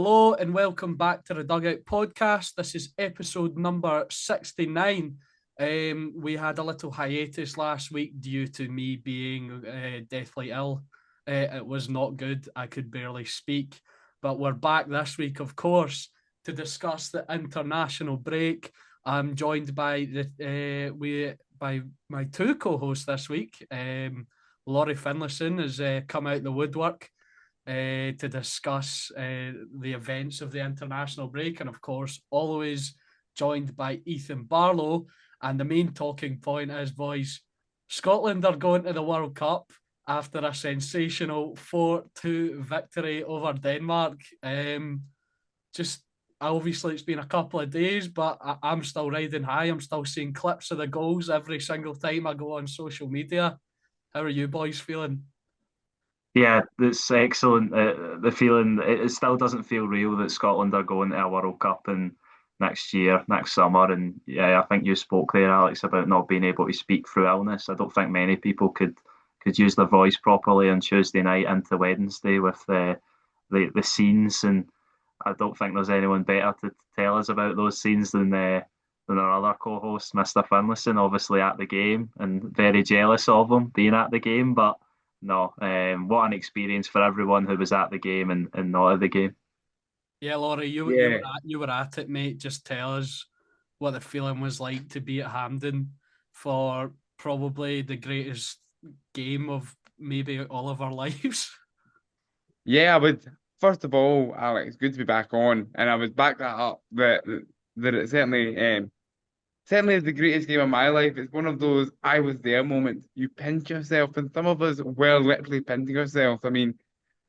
Hello and welcome back to the Dugout podcast. This is episode number 69. We had a little hiatus last week due to me being deathly ill. It was not good. I could barely speak. But we're back this week, of course, to discuss the international break. I'm joined by by my two co-hosts this week. Laurie Finlayson has come out the woodwork to discuss the events of the international break, and of course, always joined by Ethan Barlow. And the main talking point is, boys, Scotland are going to the World Cup after a sensational 4-2 victory over Denmark. Just obviously, it's been a couple of days, but I'm still riding high. I'm still seeing clips of the goals every single time I go on social media. How are you boys feeling? Yeah, it's excellent. The feeling it still doesn't feel real that Scotland are going to a World Cup in next year, next summer. And yeah, I think you spoke there, Alex, about not being able to speak through illness. I don't think many people could use their voice properly on Tuesday night into Wednesday with the scenes. And I don't think there's anyone better to tell us about those scenes than our other co-host, Mr. Finlayson, obviously at the game and very jealous of him being at the game, but. No, what an experience for everyone who was at the game and not at the game. Yeah, Laurie, Yeah, you were at it, mate. Just tell us what the feeling was like to be at Hampden for probably the greatest game of maybe all of our lives. yeah, I would. First of all, Alex, good to be back on, and I would back that up that it certainly is the greatest game of my life. It's one of those I was there moments. You pinch yourself, and some of us were literally pinching ourselves. I mean,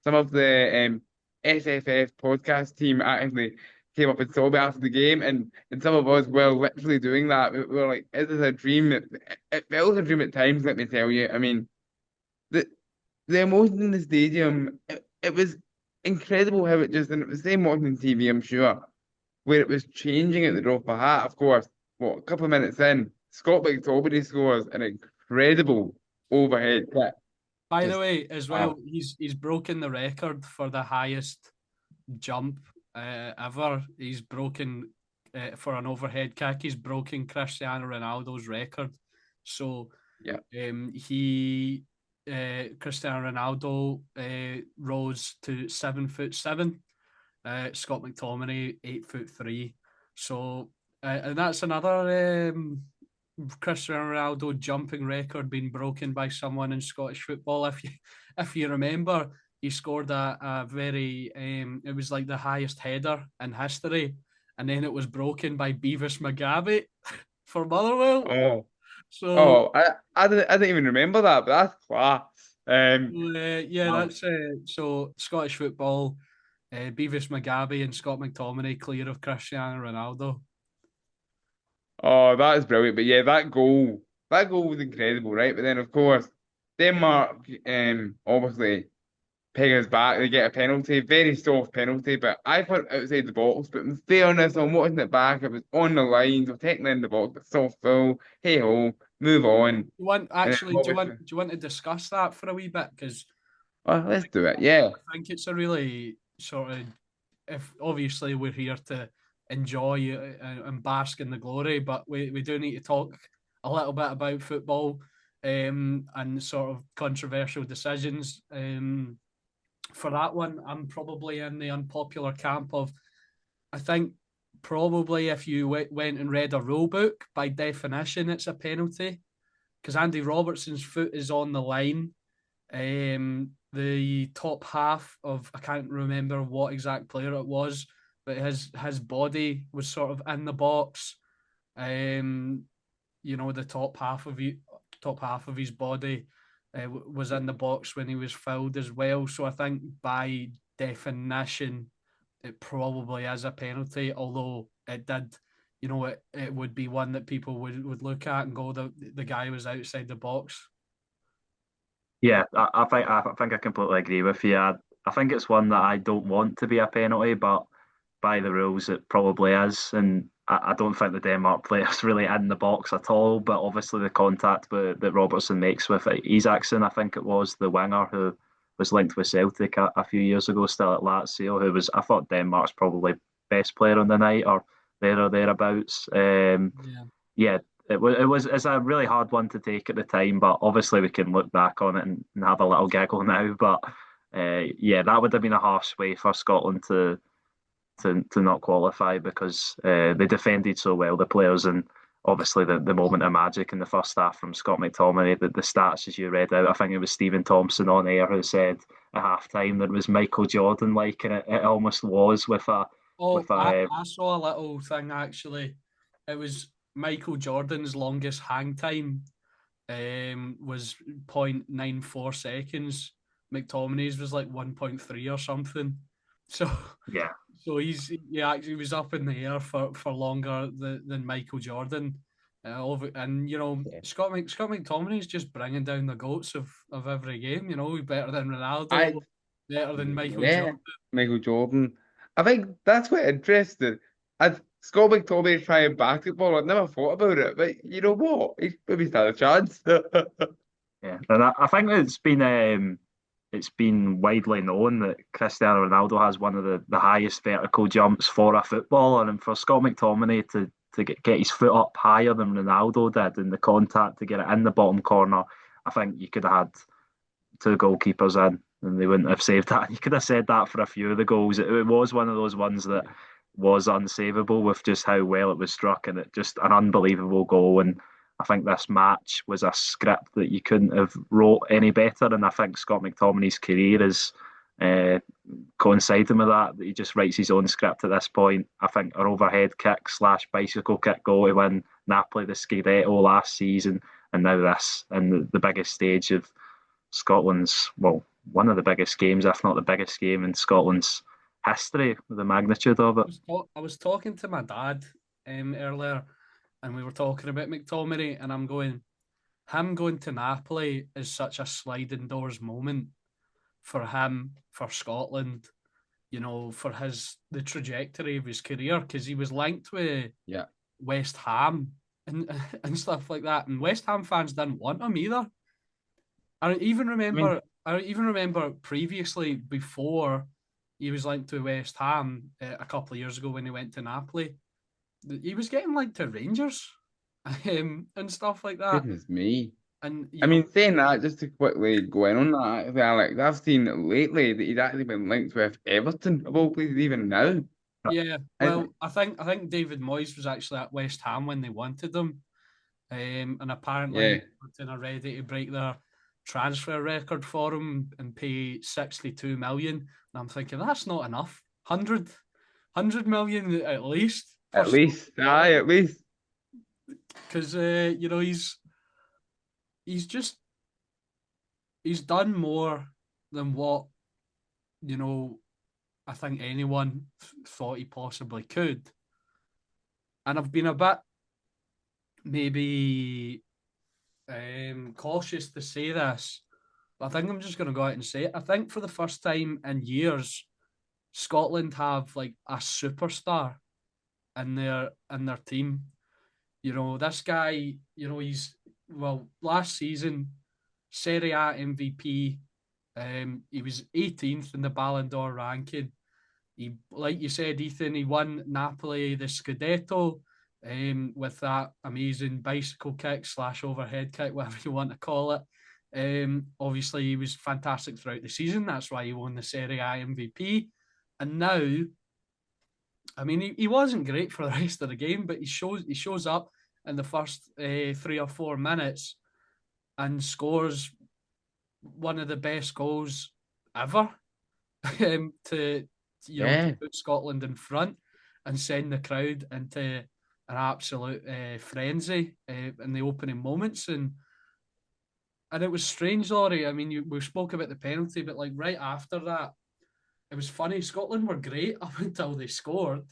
some of the SFF podcast team actually came up and saw me after the game, and some of us were literally doing that. We were like, "Is this a dream?" It felt a dream at times. Let me tell you. I mean, the the emotion in the stadium, it was incredible how it just, and it was the same watching on TV, I'm sure, where it was changing at the drop of a hat. Of course, what, a couple of minutes in, Scott McTominay scores an incredible overhead kick. By the Just, way, as well, wow. he's broken the record for the highest jump ever. He's broken for an overhead kick. He's broken Cristiano Ronaldo's record. So Yeah. he Cristiano Ronaldo rose to 7'7". Scott McTominay 8'3". So and that's another Cristiano Ronaldo jumping record being broken by someone in Scottish football. If you remember, he scored a very it was like the highest header in history, and then it was broken by Beavis McGabby for Motherwell. Oh, So I didn't even remember that, but that's class. Um, yeah, wow. that's so Scottish football. Beavis McGabby and Scott McTominay clear of Cristiano Ronaldo. Oh, that is brilliant. But yeah, that goal was incredible, right? But then of course, Denmark, obviously peg us back. They get a penalty, very soft penalty, but I put it outside the box. But in fairness, I'm watching it back. It was on the line, so technically in the box, but soft foul. Hey ho, move on. You want And then actually? obviously, Do you want to discuss that for a wee bit? Because well, let's do it. Yeah, I think it's a really sort of, if obviously we're here to enjoy and bask in the glory, but we do need to talk a little bit about football and sort of controversial decisions. For that one, I'm probably in the unpopular camp of, I think probably if you went and read a rule book, by definition, it's a penalty because Andy Robertson's foot is on the line. The top half of, I can't remember what exact player it was, but his body was sort of in the box. Um, the top half of his body was in the box when he was fouled as well. So I think by definition, it probably is a penalty. Although it did, it would be one that people would look at and go, the guy was outside the box. Yeah, I think I completely agree with you. I think it's one that I don't want to be a penalty, but by the rules it probably is. And I don't think the Denmark player's really in the box at all. But obviously the contact that Robertson makes with Isaacson, I think it was the winger was linked with Celtic a few years ago, still at Lazio, who was, I thought, Denmark's probably best player on the night or there or thereabouts. Yeah. Yeah, it's a really hard one to take at the time, but obviously we can look back on it and have a little giggle now. But yeah, that would have been a harsh way for Scotland to not qualify because they defended so well, the players, and obviously the moment of magic in the first half from Scott McTominay, the stats as you read out, I think it was Stephen Thompson on air who said at half time that it was Michael Jordan like, and it almost was with a Oh, with a I saw a little thing actually. It was Michael Jordan's longest hang time was 0.94 seconds. McTominay's was like 1.3 or something. So yeah. so he actually was up in the air for longer than Michael Jordan. And Yeah. Scott McTominay's just bringing down the goats of every game. He's better than I Ronaldo, better than Michael Yeah, Jordan. Michael Jordan. I think that's what interesting. I Scott McTominay trying basketball. I'd never thought about it, but you know what? He's maybe had a chance. Yeah, and I think it's been widely known that Cristiano Ronaldo has one of the highest vertical jumps for a footballer, and for Scott McTominay to get his foot up higher than Ronaldo did in the contact to get it in the bottom corner, I think you could have had two goalkeepers in and they wouldn't have saved that. You could have said that for a few of the goals. It was one of those ones that was unsavable with just how well it was struck, and it just an unbelievable goal. And I think this match was a script that you couldn't have wrote any better. And I think Scott McTominay's career is uh, coinciding with that. That he just writes his own script at this point. I think an overhead kick slash bicycle kick goal to win Napoli the Scudetto last season, and now this, and the biggest stage of Scotland's, well, one of the biggest games, if not the biggest game in Scotland's history, the magnitude of it. I was talking to my dad earlier, and we were talking about McTominay, and him going to Napoli is such a sliding doors moment for him, for Scotland, for the trajectory of his career, because he was linked with Yeah. West Ham and and stuff like that, and West Ham fans didn't want him either. I even I mean, remember, I even remember previously before he was linked to West Ham a couple of years ago when he went to Napoli. He was getting linked to Rangers and stuff like that. goodness me. And I mean, saying that, just to quickly go in on that, actually, Alex, I've seen lately that he's actually been linked with Everton, of all places, even now. yeah, And well, I think David Moyes was actually at West Ham when they wanted him, and yeah, apparently Everton are ready to break their transfer record for him and pay 62 million. And I'm thinking that's not enough. 100 million at least for at least, aye, at least. because he's just he's done more than what you know I think anyone thought he possibly could. And I've been a bit maybe cautious to say this, but I think I'm just going to go out and say it. I think for the first time in years, Scotland have like a superstar in their team. This guy. He's last season Serie A MVP. He was 18th in the Ballon d'Or ranking. He, like you said, Ethan, he won Napoli the Scudetto with that amazing bicycle kick slash overhead kick, whatever you want to call it. Obviously, he was fantastic throughout the season. That's why he won the Serie A MVP. And now, I mean, he wasn't great for the rest of the game, but he shows up in the first 3 or 4 minutes and scores one of the best goals ever to Yeah, put Scotland in front and send the crowd into an absolute frenzy in the opening moments, and it was strange, Laurie. I mean, we spoke about the penalty, but like right after that, it was funny. Scotland were great up until they scored,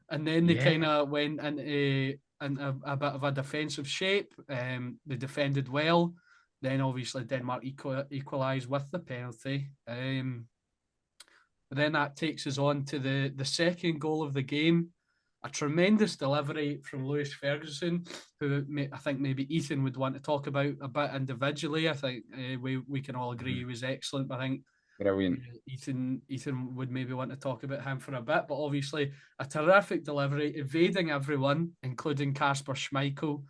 and then they kind yeah. of went into a bit of a defensive shape. They defended well. Then obviously Denmark equalised with the penalty. But then that takes us on to the second goal of the game. A tremendous delivery from Lewis Ferguson, who I think maybe Ethan would want to talk about a bit individually. I think we can all agree he was excellent. But I think Brilliant. Ethan would maybe want to talk about him for a bit, but obviously a terrific delivery, evading everyone, including Kasper Schmeichel,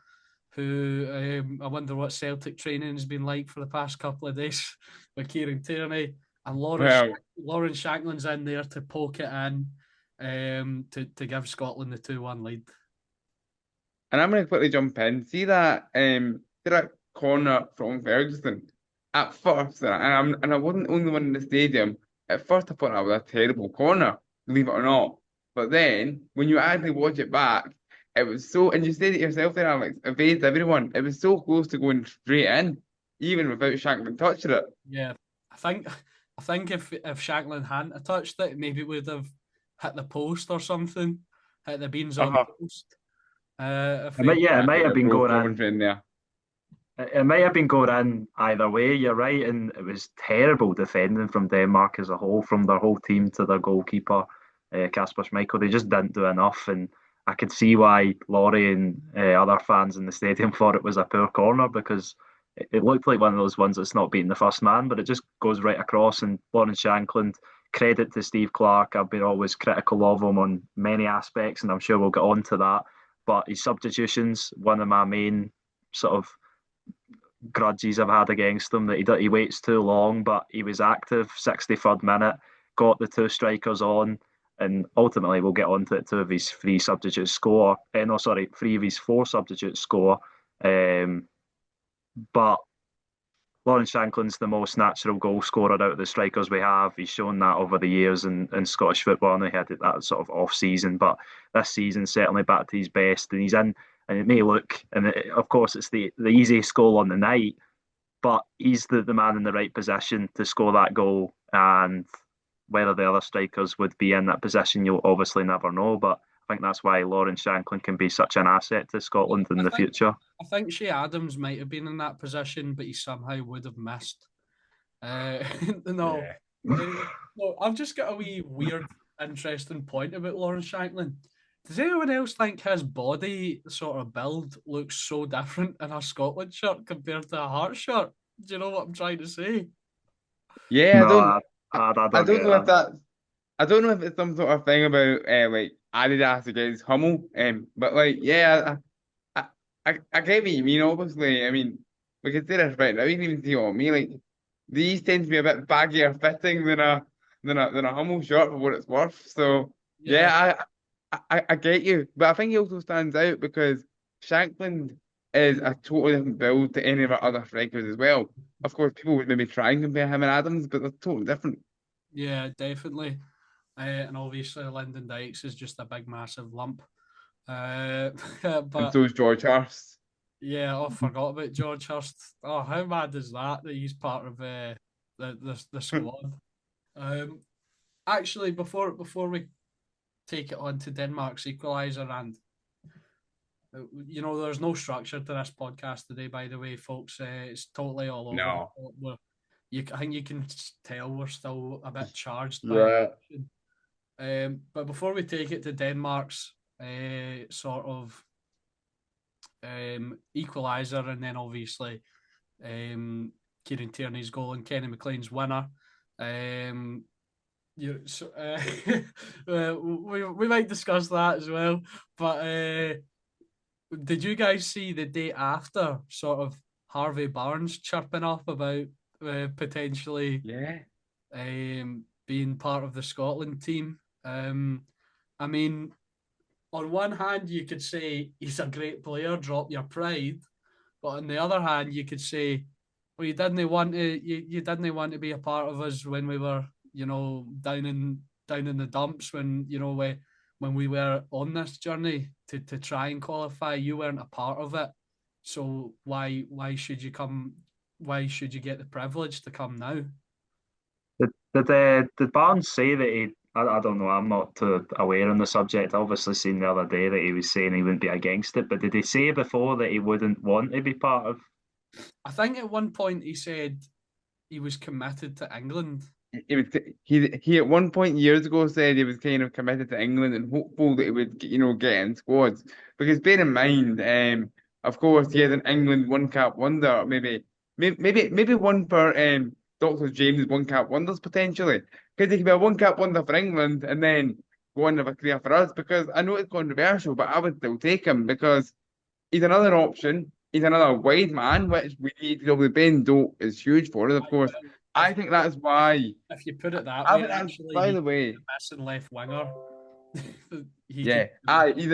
who I wonder what Celtic training has been like for the past couple of days with Kieran Tierney, and Well, Lauren Shankland's in there to poke it in to give Scotland the 2-1 lead. and I'm going to quickly jump in. See that corner from Ferguson at first, and I wasn't the only one in the stadium. At first, I thought that was a terrible corner, believe it or not. But then, when you actually watch it back, it was so, and you said it yourself there, Alex, evades everyone. It was so close to going straight in, even without Shankland touching it. Yeah, I think if Shankland hadn't touched it, maybe it would have hit the post or something, hit the beans on Uh-huh. post. If It might, they yeah, it Yeah, might have they're been both going going in there. It might have been going in either way. You're right, and it was terrible defending from Denmark as a whole, from their whole team to their goalkeeper, Kasper Schmeichel. They just didn't do enough, and I could see why Laurie and other fans in the stadium thought it was a poor corner because it looked like one of those ones that's not beating the first man, but it just goes right across. And Lawrence Shankland, credit to Steve Clarke. I've been always critical of him on many aspects, and I'm sure we'll get on to that. But his substitutions, one of my main sort of grudges I've had against him that he waits too long, but he was active 63rd minute, got the two strikers on, and ultimately we'll get on to it. Two of his three substitutes score. No, sorry, three of his four substitutes score. But Lawrence Shankland's the most natural goal scorer out of the strikers we have. He's shown that over the years in Scottish football, and he had that sort of off season, but this season certainly back to his best, and he's in. And it may look, and of course it's the easiest goal on the night, but he's the man in the right position to score that goal. And whether the other strikers would be in that position, you'll obviously never know. But I think that's why Lawrence Shankland can be such an asset to Scotland in I the think future. I think Shea Adams might have been in that position, but he somehow would have missed. Uh, no, Yeah. no, I've just got a wee weird, interesting point about Lawrence Shankland. Does anyone else think his body sort of build looks so different in a Scotland shirt compared to a Hearts shirt? Do you know what I'm trying to say? Yeah, No, I I don't don't get know if that. that's I don't know if it's some sort of thing about like Adidas against Hummel, but like yeah, I get what you mean. Obviously, I mean we can say this right now. You can even see on me like these tend to be a bit baggier fitting than a Hummel shirt for what it's worth. So Yeah, yeah, I get you, but I think he also stands out because Shankland is a totally different build to any of our other strikers as well. Of course, people would maybe try and compare him and Adams, but they're totally different. yeah, definitely. And obviously, Lyndon Dykes is just a big, massive lump. And But so is George Hurst. yeah, I forgot about George Hurst. Oh, how mad is that that he's part of the squad? Um, Actually, before we take it on to Denmark's equaliser, and there's no structure to this podcast today. By the way, folks, it's totally all over. No. I think you can tell we're still a bit charged by Yeah. emotion. But before we take it to Denmark's sort of equaliser, and then obviously Kieran Tierney's goal and Kenny McLean's winner. So, we might discuss that as well. But did you guys see the day after sort of Harvey Barnes chirping up about potentially Yeah. being part of the Scotland team? I mean, on one hand, you could say he's a great player, drop your pride, but on the other hand, you could say, well, you didn't want to be a part of us when we were, down in the dumps when we were on this journey to try and qualify. You weren't a part of it, so why should you come? Why should you get the privilege to come now? Did Barnes say that he? I don't know. I'm not too aware on the subject. I obviously seen the other day that he was saying he wouldn't be against it, but did he say before that he wouldn't want to be part of? I think at one point he said he was committed to England. He at one point years ago said he was kind of committed to England and hopeful that he would get in squads. Because bear in mind, of course he had an England one cap wonder, maybe one Dr. James's one cap wonders potentially. Because he could be a one cap wonder for England and then go on to have a career for us. Because I know it's controversial, but I would still take him because he's another option. He's another wide man, which we need. Ben Doak is huge for us, of course. Well, I think that's why. if you put it that I way, think that's, actually, by he's the way, the missing left winger. He could. yeah. And he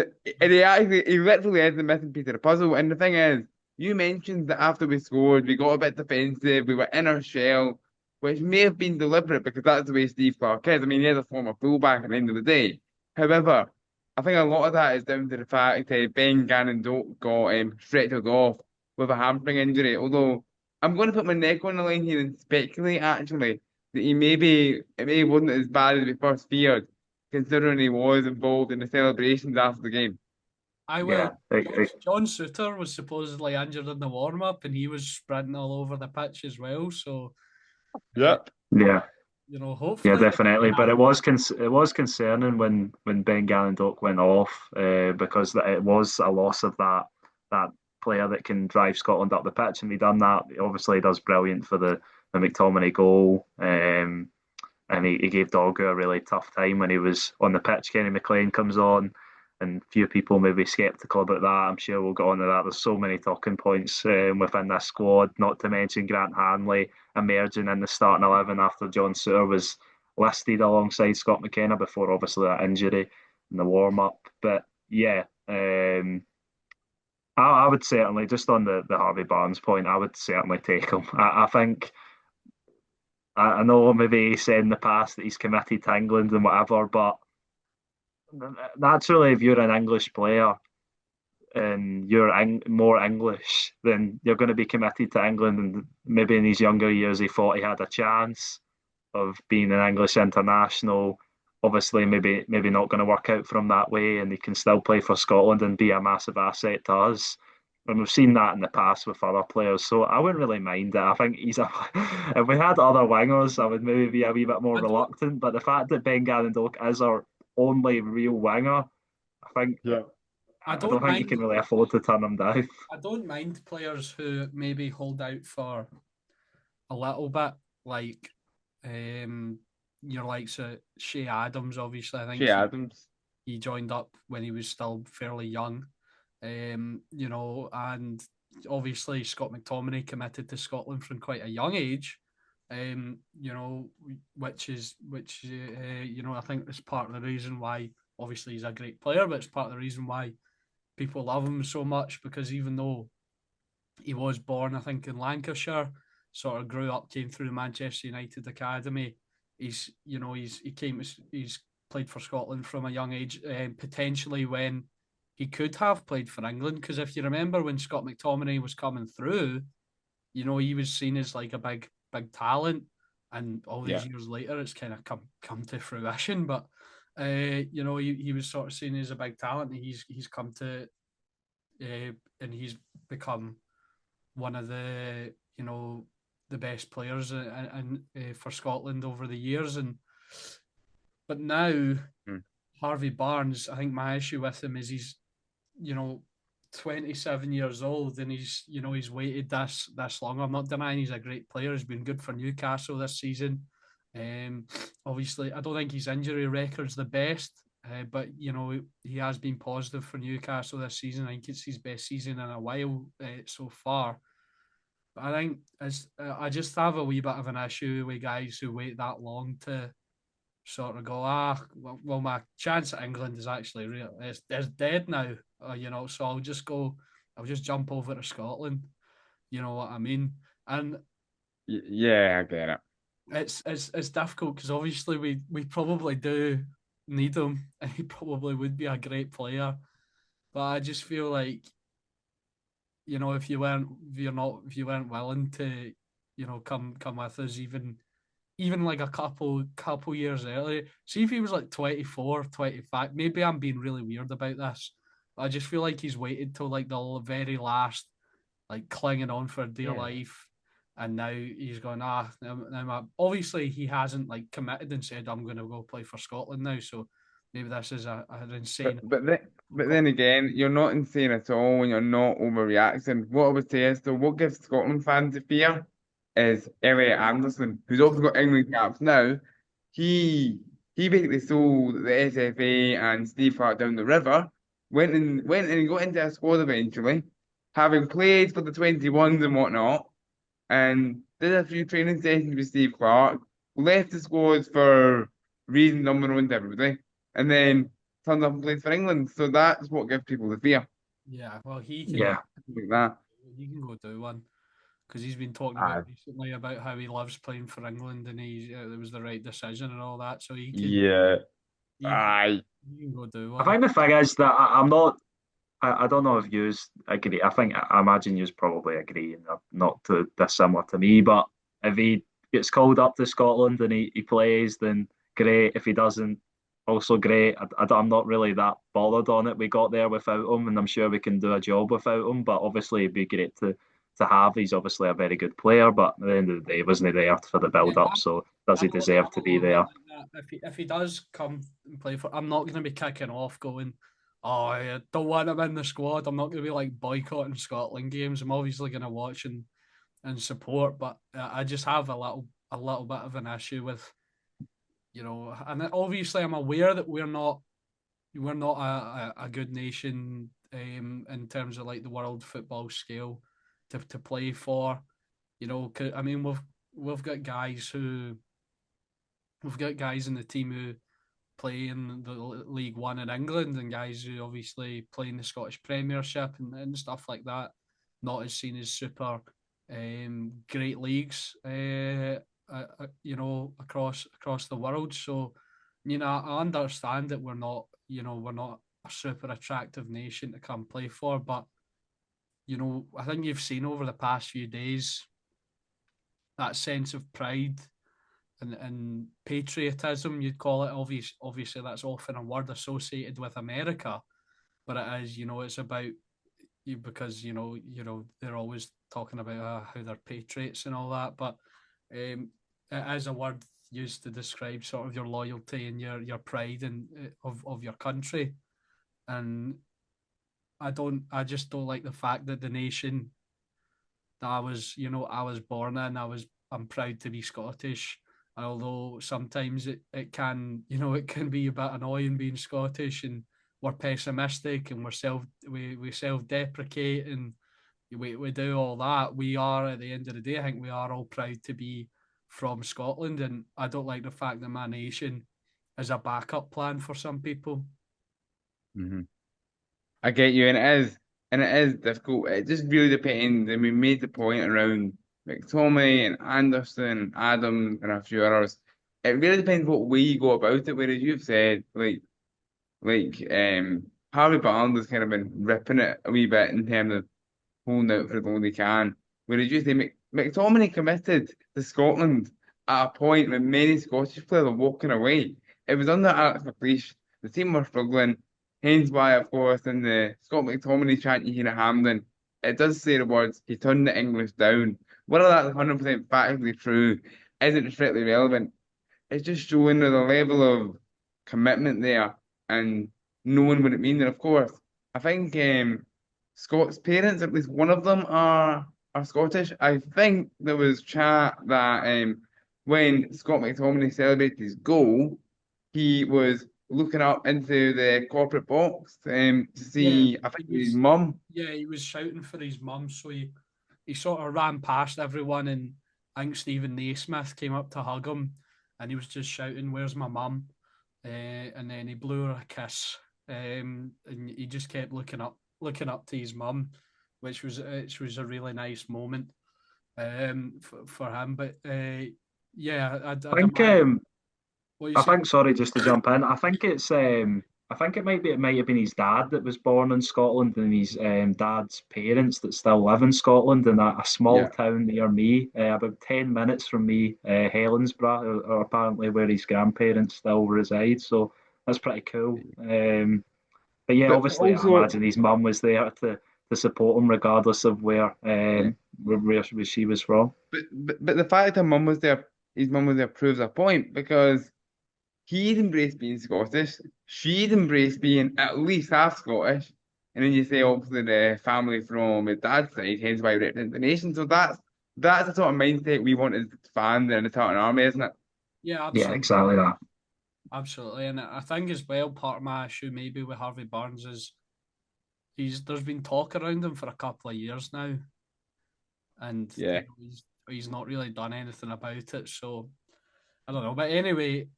literally is the missing piece of the puzzle. And the thing is, you mentioned that after we scored, we got a bit defensive, we were in our shell, which may have been deliberate because that's the way Steve Clarke is. I mean, he's a former fullback at the end of the day. However, I think a lot of that is down to the fact that Ben Gannon got stretchered off with a hamstring injury. Although I'm going to put my neck on the line here and speculate actually that it maybe wasn't as bad as we first feared considering he was involved in the celebrations after the game. I will. Yeah, John Suter was supposedly injured in the warm up, and he was sprinting all over the pitch as well. So, uh, Yep. yeah. Yeah, hopefully, definitely. But it was concerning when Ben Gannon-Doak went off because it was a loss of that player that can drive Scotland up the pitch, and he done that. Obviously, he does brilliant for the McTominay goal, and he gave Dogger a really tough time when he was on the pitch. Kenny McLean comes on, and few people may be sceptical about that. I'm sure we'll get on to that. There's so many talking points within this squad, not to mention Grant Hanley emerging in the starting 11 after John Souttar was listed alongside Scott McKenna before obviously that injury in the warm up. But yeah, I would certainly, just on the Harvey Barnes point, I would certainly take him. I think. I know maybe he said in the past that he's committed to England and whatever, but naturally, if you're an English player and you're more English, then you're going to be committed to England. And maybe in his younger years, he thought he had a chance of being an English international. Obviously, maybe not going to work out for him that way, and he can still play for Scotland and be a massive asset to us. And we've seen that in the past with other players, so I wouldn't really mind it. I think he's a. If we had other wingers, I would maybe be a wee bit more I don't. reluctant. But the fact that Ben Gannon-Doak is our only real winger, I think Yeah. I I don't don't think you mind. can really afford to turn him down. I don't mind players who maybe hold out for a little bit, like your likes of Shea Adams. Obviously, I think Shea Adams. he joined up when he was still fairly young. And obviously Scott McTominay committed to Scotland from quite a young age. Which I think is part of the reason why obviously he's a great player, but it's part of the reason why people love him so much because even though he was born, I think, in Lancashire, sort of grew up, came through the Manchester United academy. He's played for Scotland from a young age, potentially when he could have played for England. Because if you remember when Scott McTominay was coming through, he was seen as like a big talent, and all these Yeah. years later, it's kind of come to fruition. But he was sort of seen as a big talent. And he's come to, and he's become one of the best players for Scotland over the years. But now Mm. Harvey Barnes, I think my issue with him is he's 27 years old and he's waited this long. I'm not denying he's a great player. He's been good for Newcastle this season. Obviously, I don't think his injury record's the best, but he has been positive for Newcastle this season. I think it's his best season in a while so far. But I think I just have a wee bit of an issue with guys who wait that long to sort of go, well, my chance at England is actually real. It's dead now, so I'll just jump over to Scotland. You know what I mean? And Yeah, I get it. it's difficult because obviously we probably do need him, and he probably would be a great player. But I just feel like if you weren't willing to come with us even like a couple years earlier. See if he was like 24, 25. Maybe I'm being really weird about this. But I just feel like he's waited till like the very last, like clinging on for dear Yeah. life. And now he's going, obviously he hasn't like committed and said, I'm going to go play for Scotland now. So maybe this is an insane. But then again, you're not insane at all and you're not overreacting. What I would say is though, what gives Scotland fans the fear is Elliot Anderson, who's also got England caps now. He he basically sold the SFA and Steve Clark down the river, went and got into a squad eventually, having played for the 21s and whatnot, and did a few training sessions with Steve Clark, left the squad for reasons unknown to everybody, and then turned up and played for England. So that's what gives people the fear. Yeah, well, Yeah, Like that. he can go do one because he's been talking about Aye. recently about how he loves playing for England and it was the right decision and all that. So Yeah. he can, Aye. he can go do I one. think the thing is that I'm not. I don't know if you agree. I imagine you probably agree, and not too dissimilar to me. But if he gets called up to Scotland and he plays, then great. If he doesn't, also great. I'm not really that bothered on it. We got there without him, and I'm sure we can do a job without him. But obviously, it'd be great to have. He's obviously a very good player, but at the end of the day, wasn't he there for the Yeah, build up? So does he deserve I'm to a be little bit there? like that. If he does come and play for, I'm not going to be kicking off going, oh, I don't want him in the squad. I'm not going to be like boycotting Scotland games. I'm obviously going to watch and support, but I just have a little bit of an issue with, and obviously I'm aware that we're not a good nation in terms of like the world football scale to play for. I mean we've got guys who we've got guys in the team who play in the League One in England and guys who obviously play in the Scottish Premiership and stuff like that. Not as seen as super great leagues, across the world. So, I understand that we're not a super attractive nation to come play for, but I think you've seen over the past few days that sense of pride and patriotism, you'd call it. Obviously, that's often a word associated with America, but it is, it's about you because they're always talking about how they're patriots and all that. But it is a word used to describe sort of your loyalty and your pride and of your country. And I just don't like the fact that the nation that I was born in, I'm proud to be Scottish. And although sometimes it can, it can be a bit annoying being Scottish and we're pessimistic and we self-deprecate and we do all that. We are at the end of the day, I think we are all proud to be from Scotland. And I don't like the fact that my nation is a backup plan for some people. Hmm. I get you, and it is difficult. It just really depends. And we made the point around McTominay and Anderson, Adams, and a few others. It really depends what way you go about it. Whereas you've said, Harvey Barnes has kind of been ripping it a wee bit in terms of holding out for as long as he can. Whereas you say McTominay committed to Scotland at a point when many Scottish players were walking away. It was under Alex McLeish. The team were struggling. Hence why, of course, in the Scott McTominay chant you hear at Hampden, it does say the words, he turned the English down. Whether that's 100% factually true isn't strictly relevant. It's just showing the level of commitment there and knowing what it means. And of course, I think Scott's parents, at least one of them, are Scottish. I think there was chat that when Scott McTominay celebrated his goal, he was looking up into the corporate box to Yeah, see, I he think, his was. mum. Yeah, he was shouting for his mum, so he sort of ran past everyone, and I think Stephen Naismith came up to hug him, and he was just shouting, "Where's my mum?" And then he blew her a kiss, and he just kept looking up to his mum, which was a really nice moment for him. But yeah, I'd I think imagine what you I say. think, sorry, just to jump in. I think it might have been his dad that was born in Scotland, and his dad's parents that still live in Scotland in a small Yeah. town near me, about 10 minutes from me, Helensburgh, or apparently where his grandparents still reside. So that's pretty cool. But yeah, But obviously, I also, imagine his mum was there to support him regardless of yeah. where she was from. But the fact that his mum was there proves a point because he'd embraced being Scottish, she'd embraced being at least half Scottish, and then you say obviously the family from his dad's side, hence why he represents the nation. So that's the sort of mindset we want as fans in the Tartan Army, isn't it? Yeah, Yeah, absolutely. exactly that. Absolutely. And I think as well, part of my issue maybe with Harvey Barnes is there's been talk around him for a couple of years now, and Yeah. he's not really done anything about it. So I don't know. But anyway,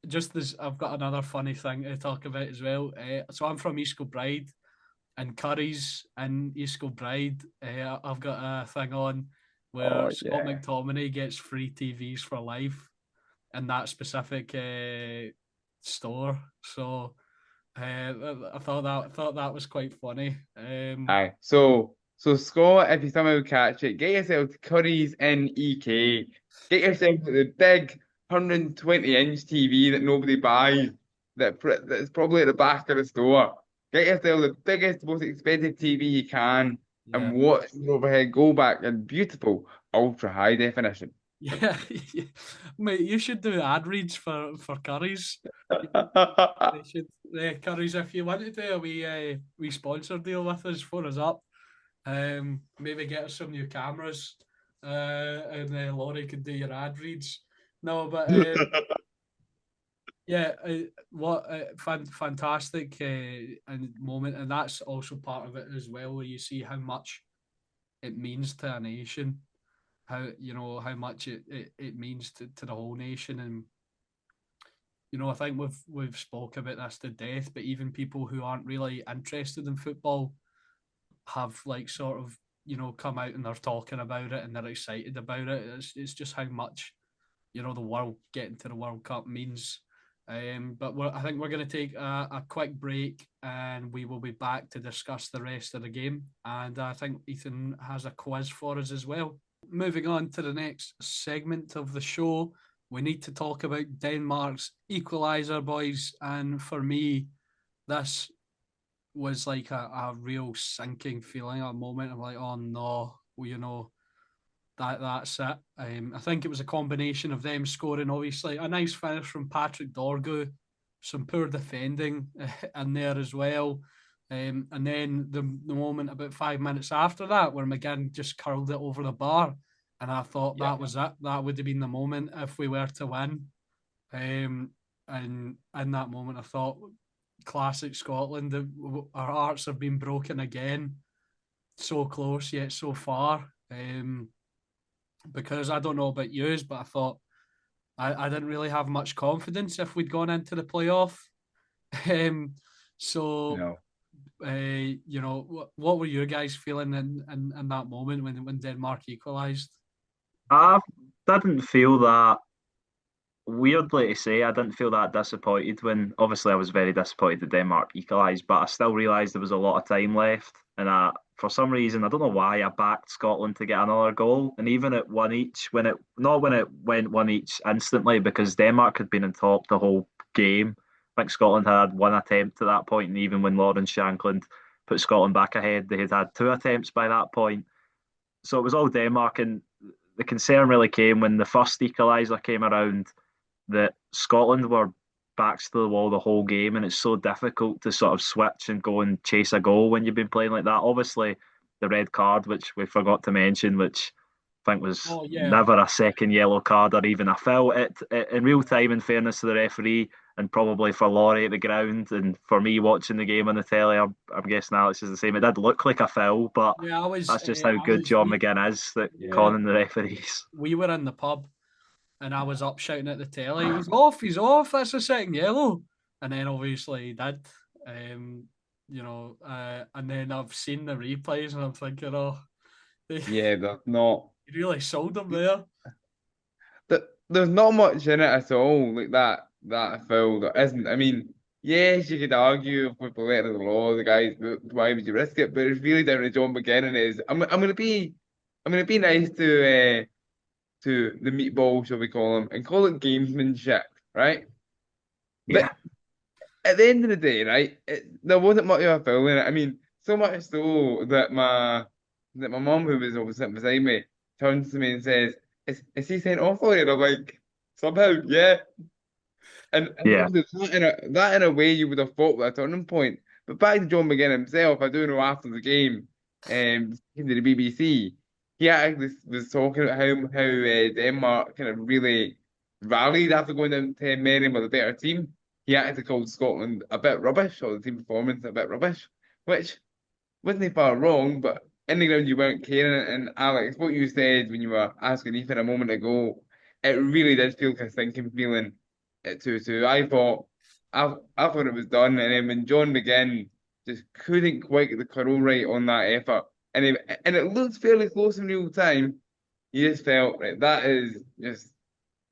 just as I've got another funny thing to talk about as well. So I'm from East Kilbride, and Curry's in East Kilbride. I've got a thing on where Oh Scott yeah. McTominay gets free TVs for life in that specific store. So I thought that was quite funny. Aye. So Scott, if you somehow catch it, get yourself to Curry's in EK. Get yourself the big 120-inch TV that nobody buys, that's probably at the back of the store. Get yourself the biggest, most expensive TV you can Yeah, and watch the overhead go back in beautiful ultra high definition. yeah, mate. You should do ad reads for Curry's. They should. Curry's, if you want to do a wee sponsor deal with us, phone us up. Maybe get us some new cameras, and Laurie could do your ad reads. No, but yeah, what fantastic and moment, and that's also part of it as well, where you see how much it means to a nation, how how much it means to the whole nation, and I think we've spoke about this to death, but even people who aren't really interested in football have like sort of come out and they're talking about it and they're excited about it. It's just how much the world getting to the World Cup means. But I think we're going to take a quick break and we will be back to discuss the rest of the game. And I think Ethan has a quiz for us as well. Moving on to the next segment of the show, we need to talk about Denmark's equaliser, boys. And for me, this was like a real sinking feeling, a moment of like, oh no, well, that's it. I think it was a combination of them scoring, obviously, a nice finish from Patrick Dorgu, some poor defending in there as well. And then the moment about 5 minutes after that, where McGinn just curled it over the bar. And I thought Yeah. that was it. That would have been the moment if we were to win. And in that moment, I thought, classic Scotland, our hearts have been broken again. So close, yet so far. Because I don't know about yours, but I thought I didn't really have much confidence if we'd gone into the playoff. Um, so, No. what were your guys feeling in that moment when Denmark equalised? I didn't feel that, weirdly to say, I didn't feel that disappointed when, obviously, I was very disappointed that Denmark equalised, but I still realised there was a lot of time left. And for some reason, I don't know why, I backed Scotland to get another goal. And even at one each, not when it went one each instantly, because Denmark had been on top the whole game. I think Scotland had one attempt at that point, and even when Lawrence Shankland put Scotland back ahead, they had two attempts by that point. So it was all Denmark, and the concern really came when the first equaliser came around, that Scotland were backs to the wall the whole game, and it's so difficult to sort of switch and go and chase a goal when you've been playing like that. Obviously, the red card, which we forgot to mention, which I think was Oh yeah, never a second yellow card or even a foul. It in real time, in fairness to the referee, and probably for Laurie at the ground, and for me watching the game on the telly, I'm guessing Alex is the same. It did look like a foul, but yeah. I was, that's just how I good was. John McGinn is at Yeah. conning the referees. We were in the pub and I was up shouting at the telly, he's off, he's off, that's a second yellow. And then obviously he did. Um, and then I've seen the replays and I'm thinking, oh, they Yeah, there's not. really sold him there. There's not much in it at all, like that foul. There isn't. I mean, yes, you could argue if with the letter of the law, the guys, why would you risk it? But it's really down to John McGinnon. I'm gonna be nice to the meatball, shall we call him, and call it gamesmanship, right? Yeah, But at the end of the day, right, there wasn't much of a foul in it. I mean, so much so that my mom, who was over sitting beside me, turns to me and says, "Is he sent off already?" And I'm like, "Somehow, yeah." And yeah, obviously that in a way you would have thought was a turning point. But back to John McGinn himself, I do know after the game, speaking to the BBC, he actually was talking about how Denmark kind of really rallied after going down 10 men and were the better team. He actually called Scotland a bit rubbish, or the team performance a bit rubbish, which wasn't far wrong, but in the ground you weren't caring. And Alex, what you said when you were asking Ethan a moment ago, it really did feel like a sinking feeling at 2-2. I thought it was done, and then when John McGinn just couldn't quite get the curl right on that effort, and it looked fairly close in real time, you just felt right, that is just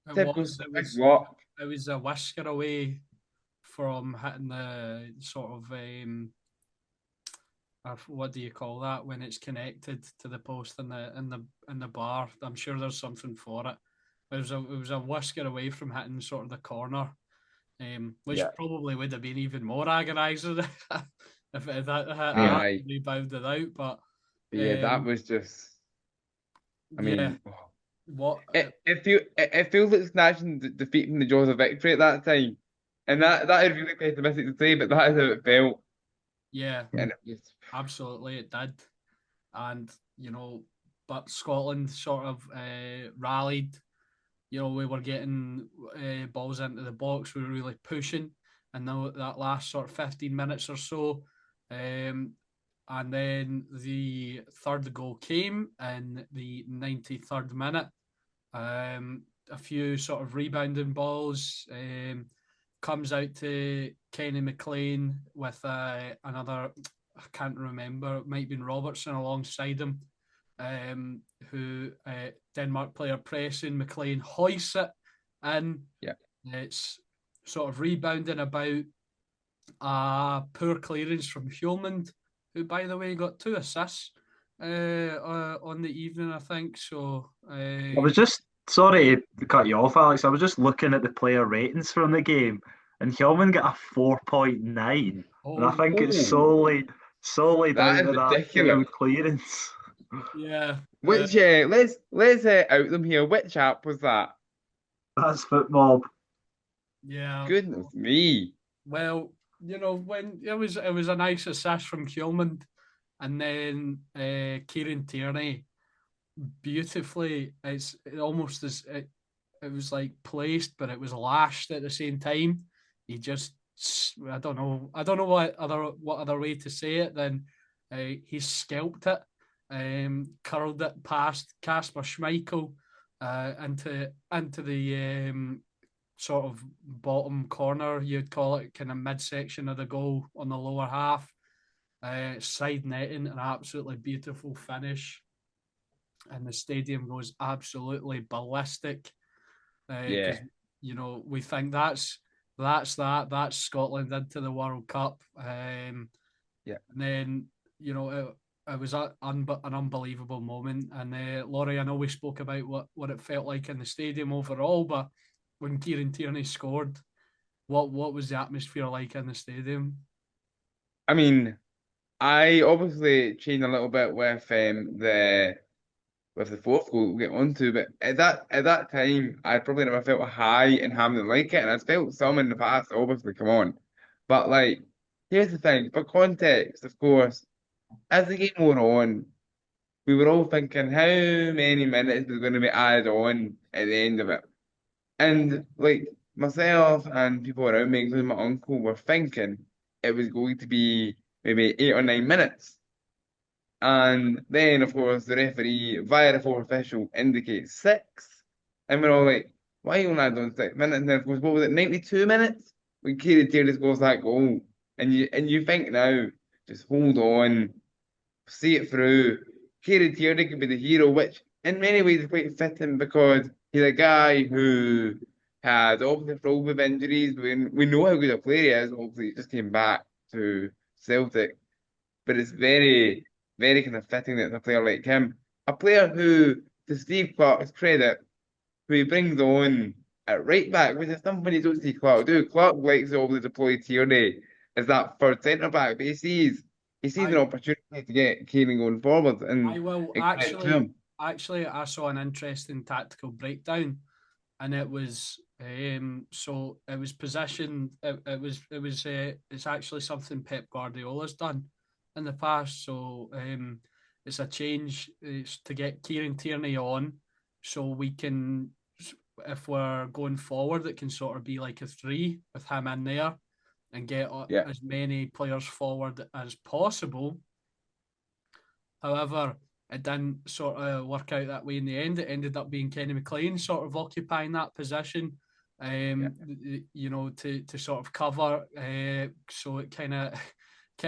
It typical was. Scottish luck. It was a whisker away from hitting the sort of what do you call that when it's connected to the post in the bar? I'm sure there's something for it. It was a whisker away from hitting sort of the corner, which Yeah. probably would have been even more agonising if that Aye. rebounded out. But Yeah, that um, was just, I yeah, mean, what? it feels like snatching defeat from the jaws of victory at that time, and that is really pessimistic to say, but that is how it felt, Yeah, and it was absolutely, it did. And but Scotland sort of rallied. We were getting balls into the box. We were really pushing, and now that last sort of 15 minutes or so, and then the third goal came in the 93rd minute. A few sort of rebounding balls. Comes out to Kenny McLean with another, I can't remember, it might have been Robertson alongside him, who Denmark player pressing, McLean hoists it in. yeah. It's sort of rebounding about a poor clearance from Hjulmand, who, by the way, got 2 assists on the evening, I think. So, I was just sorry to cut you off, Alex. I was just looking at the player ratings from the game, and Hillman got a 4.9, and I oh, think it's Oh, solely that down is to that ridiculous. clearance. yeah. Which let's out them here. Which app was that? That's football. Yeah. Goodness me. Well, when it was a nice assist from Kjellman, and then Kieran Tierney beautifully. It almost as it was like placed, but it was lashed at the same time. He just, I don't know what other way to say it than he scalped it, curled it past Casper Schmeichel into the sort of bottom corner, you'd call it, kind of midsection of the goal on the lower half. Side netting, an absolutely beautiful finish, and the stadium goes absolutely ballistic Yeah, because we think that's Scotland into the World Cup, yeah. and then it was an unbelievable moment. And Laurie, I know we spoke about what it felt like in the stadium overall, but when Kieran Tierney scored, what was the atmosphere like in the stadium? I mean, I obviously changed a little bit with the fourth goal we'll get onto, but at that time I probably never felt a high in Hampden like it, and I've felt some in the past, obviously, come on. But like, here's the thing, for context, of course, as the game wore on, we were all thinking how many minutes was going to be added on at the end of it. And like myself and people around me, including my uncle, were thinking it was going to be maybe 8 or 9 minutes. And then, of course, the referee, via the fourth official, indicates six. And we're all like, why are you only doing 6 minutes? And then, of course, what was it, 92 minutes? When Kieran Tierney scores that goal. And you think now, just hold on, see it through. Kieran Tierney could be the hero, which in many ways is quite fitting because he's a guy who has obviously struggled with injuries. We know how good a player he is. Obviously, he just came back to Celtic, but it's very, very kind of fitting that a player like him, a player who, to Steve Clarke's credit, who he brings on at right back, which is something you don't see Clarke do. Clarke likes to always deploy Tierney as that third centre back, but he sees an I opportunity to get Keenan going forward, I and will it credit to actually him. actually I saw an interesting tactical breakdown, and it was so it was position it's actually something Pep Guardiola's done in the past. So it's a change. It's to get Kieran Tierney on, so we can, if we're going forward, it can sort of be like a 3 with him in there and get Yeah. as many players forward as possible. However, it didn't sort of work out that way in the end. It ended up being Kenny McLean sort of occupying that position, to sort of cover. So it kind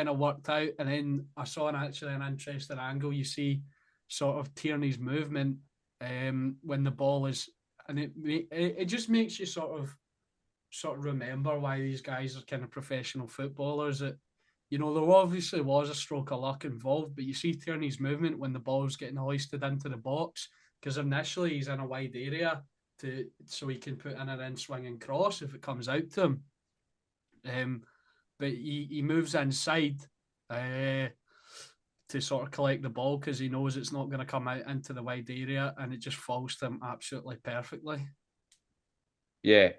of worked out. And then I saw an interesting angle. You see sort of Tierney's movement when the ball is, and it just makes you sort of remember why these guys are kind of professional footballers. There obviously was a stroke of luck involved, but you see Tierney's movement when the ball's getting hoisted into the box, because initially he's in a wide area so he can put in an in-swinging cross if it comes out to him. But he moves inside to sort of collect the ball because he knows it's not going to come out into the wide area, and it just falls to him absolutely perfectly. Yeah.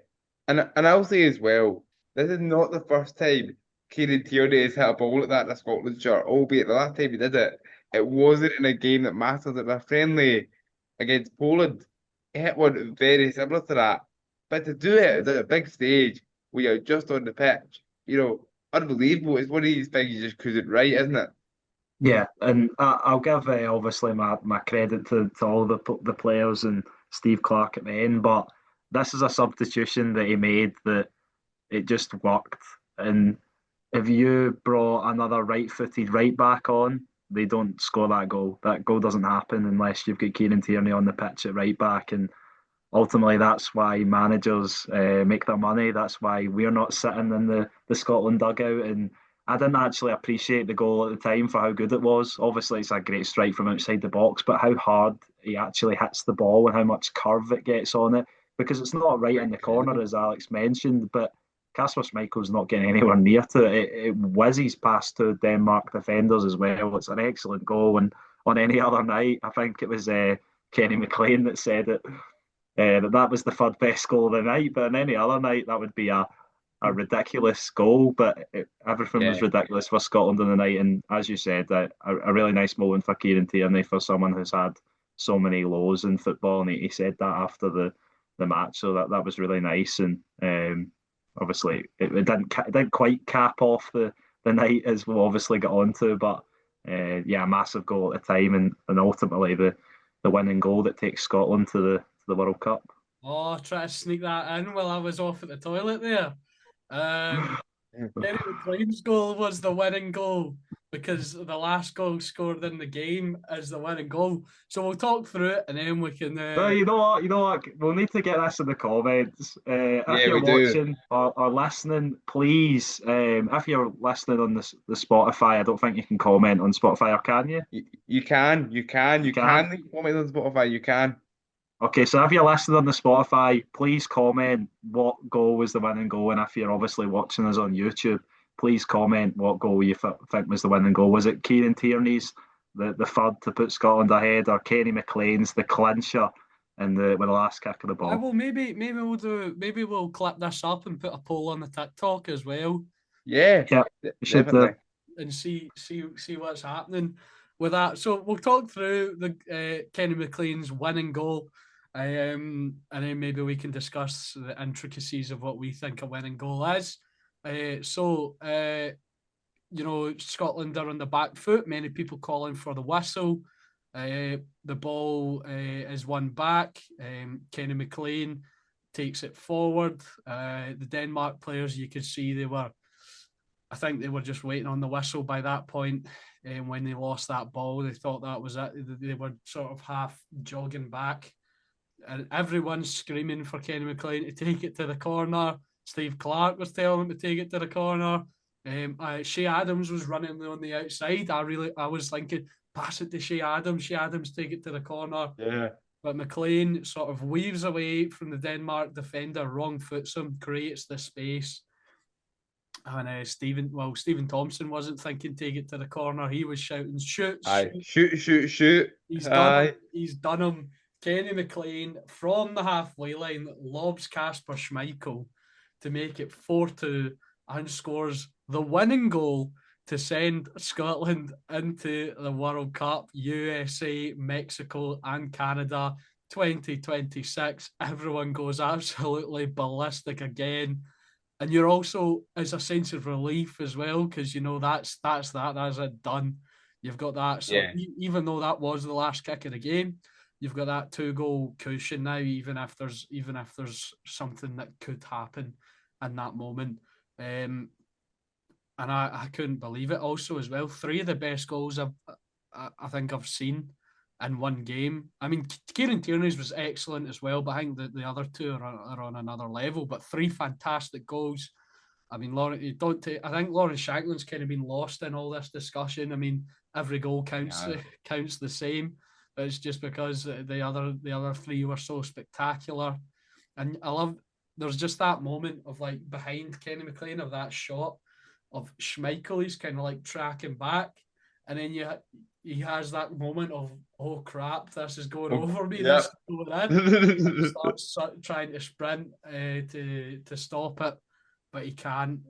And I'll say as well, this is not the first time Kieran Tierney has hit a ball like that in a Scotland shirt, albeit the last time he did it, it wasn't in a game that mattered. It was a friendly against Poland. He hit one very similar to that. But to do it at a big stage where you're just on the pitch, unbelievable. It's one of these things you just couldn't write, isn't it? Yeah, and I'll give obviously my credit to all the players and Steve Clark at the end, but this is a substitution that he made that it just worked. And if you brought another right-footed right back on, they don't score that goal. That goal doesn't happen unless you've got Kieran Tierney on the pitch at right back, and ultimately that's why managers make their money. That's why we're not sitting in the Scotland dugout. And I didn't actually appreciate the goal at the time for how good it was. Obviously, it's a great strike from outside the box, but how hard he actually hits the ball and how much curve it gets on it, because it's not right in the corner, as Alex mentioned, but Kasper Schmeichel's not getting anywhere near to it. It whizzes past two Denmark defenders as well. It's an excellent goal. And on any other night, I think it was Kenny McLean that said it, that was the third best goal of the night. But on any other night, that would be a ridiculous goal. But everything was Yeah. ridiculous for Scotland on the night. And as you said, a really nice moment for Kieran Tierney, for someone who's had so many lows in football. And he said that after the match. So that was really nice. And obviously, it didn't quite cap off the night, as we'll obviously get on to. But yeah, a massive goal at the time. And ultimately, the winning goal that takes Scotland to the World Cup. Oh, try to sneak that in while I was off at the toilet there. Kenny McLean's goal was the winning goal because the last goal scored in the game is the winning goal. So we'll talk through it and then we can. Well, you know what? We'll need to get this in the comments. If Yeah, you're we do. watching or listening, please, if you're listening on the Spotify, I don't think you can comment on Spotify, or can you? You can You can? leave comment on Spotify. You can. Okay, so if you're listening on the Spotify, please comment what goal was the winning goal. And if you're obviously watching us on YouTube, please comment what goal you think was the winning goal. Was it Kieran Tierney's, the third to put Scotland ahead, or Kenny McLean's, the clincher with the last kick of the I ball? will maybe we'll clip this up and put a poll on the TikTok as well Yeah, Yeah, you should do. definitely. and see what's happening with that. So we'll talk through the Kenny McLean's winning goal, and then maybe we can discuss the intricacies of what we think a winning goal is. Scotland are on the back foot. Many people calling for the whistle. The ball is won back. Kenny McLean takes it forward. The Denmark players, you could see I think they were just waiting on the whistle by that point. When they lost that ball, they thought that was it. They were sort of half jogging back. And everyone's screaming for Kenny McLean to take it to the corner. Steve Clark was telling him to take it to the corner. Shea Adams was running on the outside. I was thinking, pass it to Shea Adams. Shea Adams take it to the corner. Yeah. But McLean sort of weaves away from the Denmark defender, wrong foots him, creates the space. And Stephen Thompson wasn't thinking take it to the corner. He was shouting, shoot, Aye. shoot. Shoot. He's done him. Aye. He's done him. Kenny McLean from the halfway line lobs Kasper Schmeichel to make it 4-2 and scores the winning goal to send Scotland into the World Cup, USA, Mexico, and Canada 2026. Everyone goes absolutely ballistic again. And you're also, it's a sense of relief as well, because you know that's it done. You've got that. So Yeah. even though that was the last kick of the game, you've got that 2-goal cushion now, even if there's something that could happen in that moment. And I couldn't believe it. Also, as well, three of the best goals I think I've seen in one game. I mean, Kieran Tierney's was excellent as well, but I think the other two are on another level. But three fantastic goals. I mean, Lauren, you don't take. I think Lauren Shankland's kind of been lost in all this discussion. I mean, every goal counts Yeah. counts the same. But it's just because the other three were so spectacular, and I love. There's just that moment of like behind Kenny McLean of that shot of Schmeichel. He's kind of like tracking back, and then he has that moment of, oh crap, this is going Oh, over me, this yeah. is going in, and he starts trying to sprint to stop it, but he can't.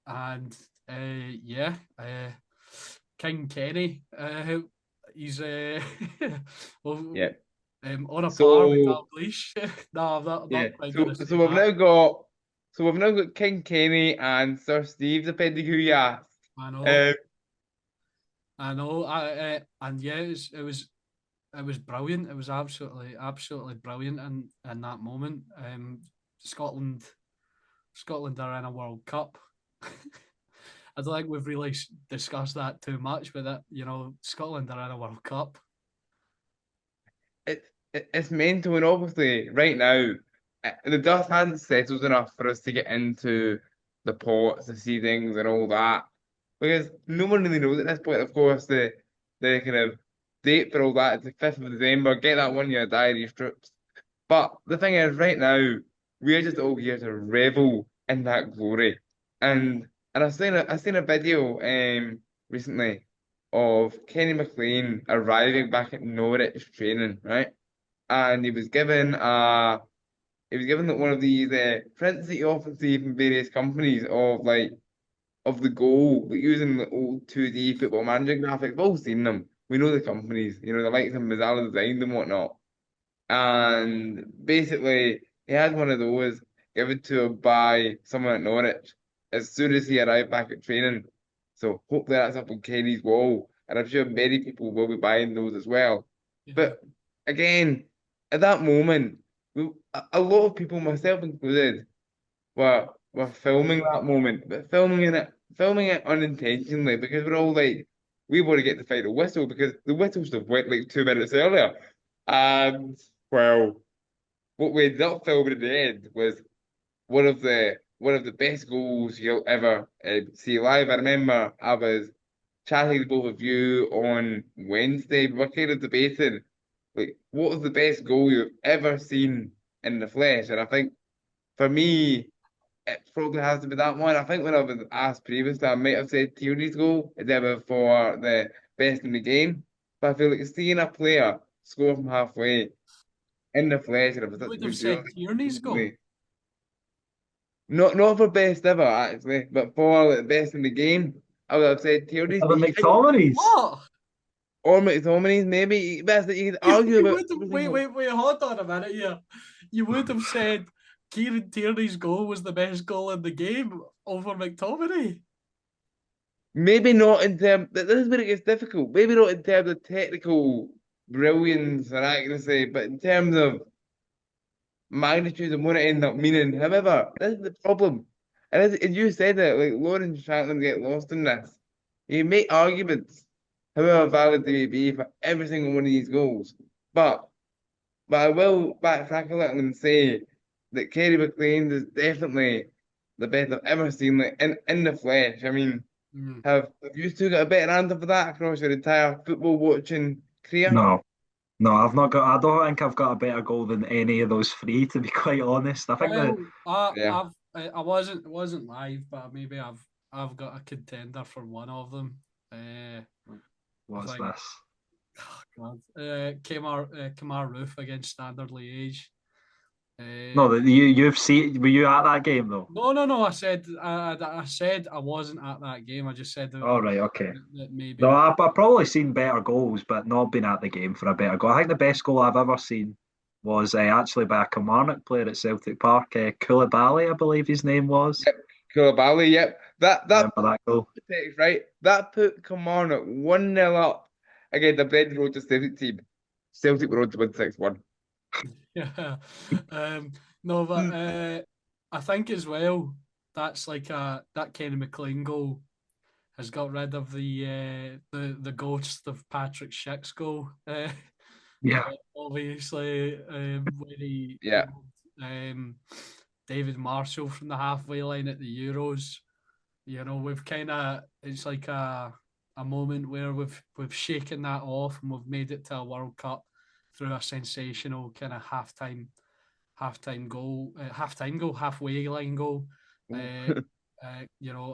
And yeah, King Kenny, he's well, Yeah. on a par with So Dalglish. No, I'm yeah. not quite going So to say so we've that. now got we've now got King Kenny and Sir Steve, depending who you ask. I know, Um, I know. And yeah, it was brilliant. It was absolutely brilliant in that moment. Scotland, Scotland are in a World Cup. I don't think we've really discussed that too much, but that Scotland are in a World Cup. it's mental, and obviously right now the dust hasn't settled enough for us to get into the ports, the seedings, and all that, because no one really knows at this point. Of course, the kind of date for all that is the 5th of December. Get that one in your diary strips. But the thing is, right now we're just all here to revel in that glory. And I seen a video recently of Kenny McLean arriving back at Norwich training, right? And he was given like one of these prints that you often see from various companies of like of the goal, like using the old 2D football manager graphics. We've all seen them. We know the companies, the likes of Mazzala designed and whatnot. And basically, he had one of those given to him by someone at Norwich as soon as he arrived back at training. So hopefully that's up on Kenny's wall, and I'm sure many people will be buying those as well. Yeah, But again, at that moment, a lot of people, myself included, were filming that moment, but filming it unintentionally because we're all like, we want to get the final whistle because the whistle should have went like 2 minutes earlier. And well, what we ended up filming in the end was one of the best goals you'll ever see live. I remember I was chatting with both of you on Wednesday. We were kind of debating like what was the best goal you've ever seen in the flesh, and I think for me it probably has to be that one. I think when I was asked previously, I might have said Tierney's goal is ever for the best in the game, but I feel like seeing a player score from halfway in the flesh, and it was you such a would have good goal. said Tierney's goal. Not for best ever actually, but for like, best in the game, I would have said Tierney's. The But you can McTominays. What? or McTominay's maybe. Best that you can You, argue you about would have, every wait, single. wait, wait, hold on a minute here. You would have said Kieran Tierney's goal was the best goal in the game over McTominay. Maybe not in terms. This is where it gets difficult. Maybe not in terms of technical brilliance or accuracy, but in terms of magnitude and what it ended up meaning. However, this is the problem. And you said it, like Lauren Shatland get lost in this. You make arguments, however valid they may be, for every single one of these goals. But I will backtrack a little and say that Kerry McLean is definitely the best I've ever seen, like in the flesh. I mean, Mm. have you two got a better answer for that across your entire football watching career? No, no, I've not got. I don't think I've got a better goal than any of those three. To be quite honest, I think the Well, I, Yeah. I've I wasn't live, but maybe I've got a contender for one of them. I what's think, this? oh God, Kemar Roof against Standard Liège. No, Um, you've seen. Were you at that game though? no. I said I wasn't at that game. I just said All right, okay. that No, maybe. I've probably seen better goals, but not been at the game for a better goal. I think the best goal I've ever seen was actually by a Kilmarnock player at Celtic Park, Koulibaly, I believe his name was. Yep, Koulibaly, yep. That Remember that goal? right? That put Kilmarnock 1-0 up against the Brendan Rodgers Celtic team. Celtic were on to win 6-1. Yeah. No, but I think as well that's like that Kenny McLean goal has got rid of the ghost of Patrick Schick's goal. Yeah, Obviously, when he Yeah. David Marshall from the halfway line at the Euros. We've kind of it's like a moment where we've shaken that off and we've made it to a World Cup through a sensational kind of halftime goal, halfway line goal. Uh,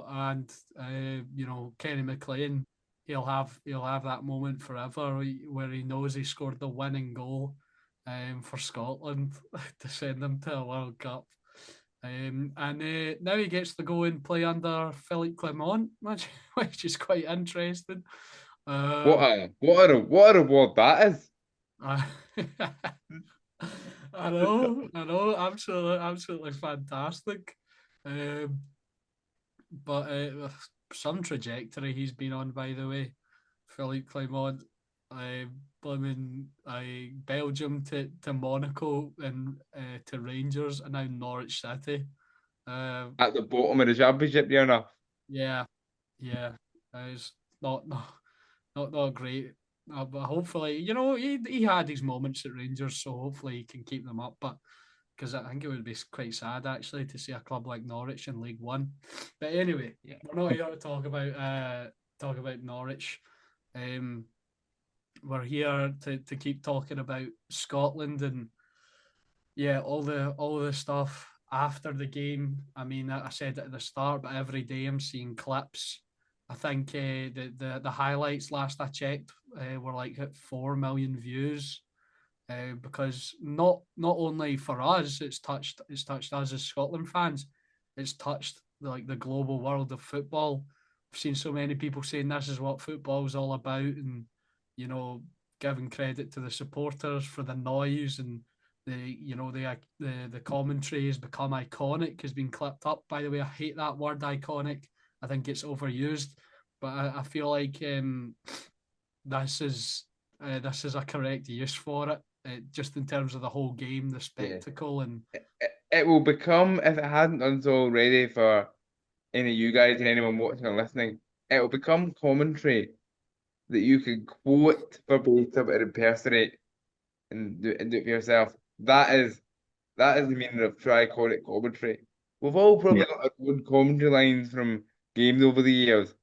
and Kenny McLean, he'll have that moment forever where he knows he scored the winning goal for Scotland to send them to a World Cup. And now he gets to go and play under Philippe Clement, which is quite interesting. What Um, a award that is. I, I know, absolutely fantastic. Um, but some trajectory he's been on, by the way. Philippe Clement, blooming Belgium to Monaco and to Rangers and now Norwich City. At the bottom of the championship, you know. Yeah, yeah, it's not great. But hopefully, he had his moments at Rangers, so hopefully he can keep them up. But because I think it would be quite sad actually to see a club like Norwich in League One. But anyway, Yeah. we're not here to talk about Norwich. Um, we're here to keep talking about Scotland and yeah, all the stuff after the game. I mean, I said it at the start, but every day I'm seeing clips. I think the highlights last I checked were like at 4 million views. Because not only for us, it's touched us as Scotland fans. It's touched like the global world of football. I've seen so many people saying this is what football's all about, and you know, giving credit to the supporters for the noise and the commentary has become iconic, has been clipped up. By the way, I hate that word iconic. I think it's overused, but I feel like this is this is a correct use for it, just in terms of the whole game, the Yeah. spectacle, and It will become, if it hasn't done so already for any of you guys and anyone watching or listening, it will become commentary that you can quote verbatim and impersonate and do it for yourself. That is the meaning of tri-conic commentary. We've all yeah, probably got our own commentary lines from games over the years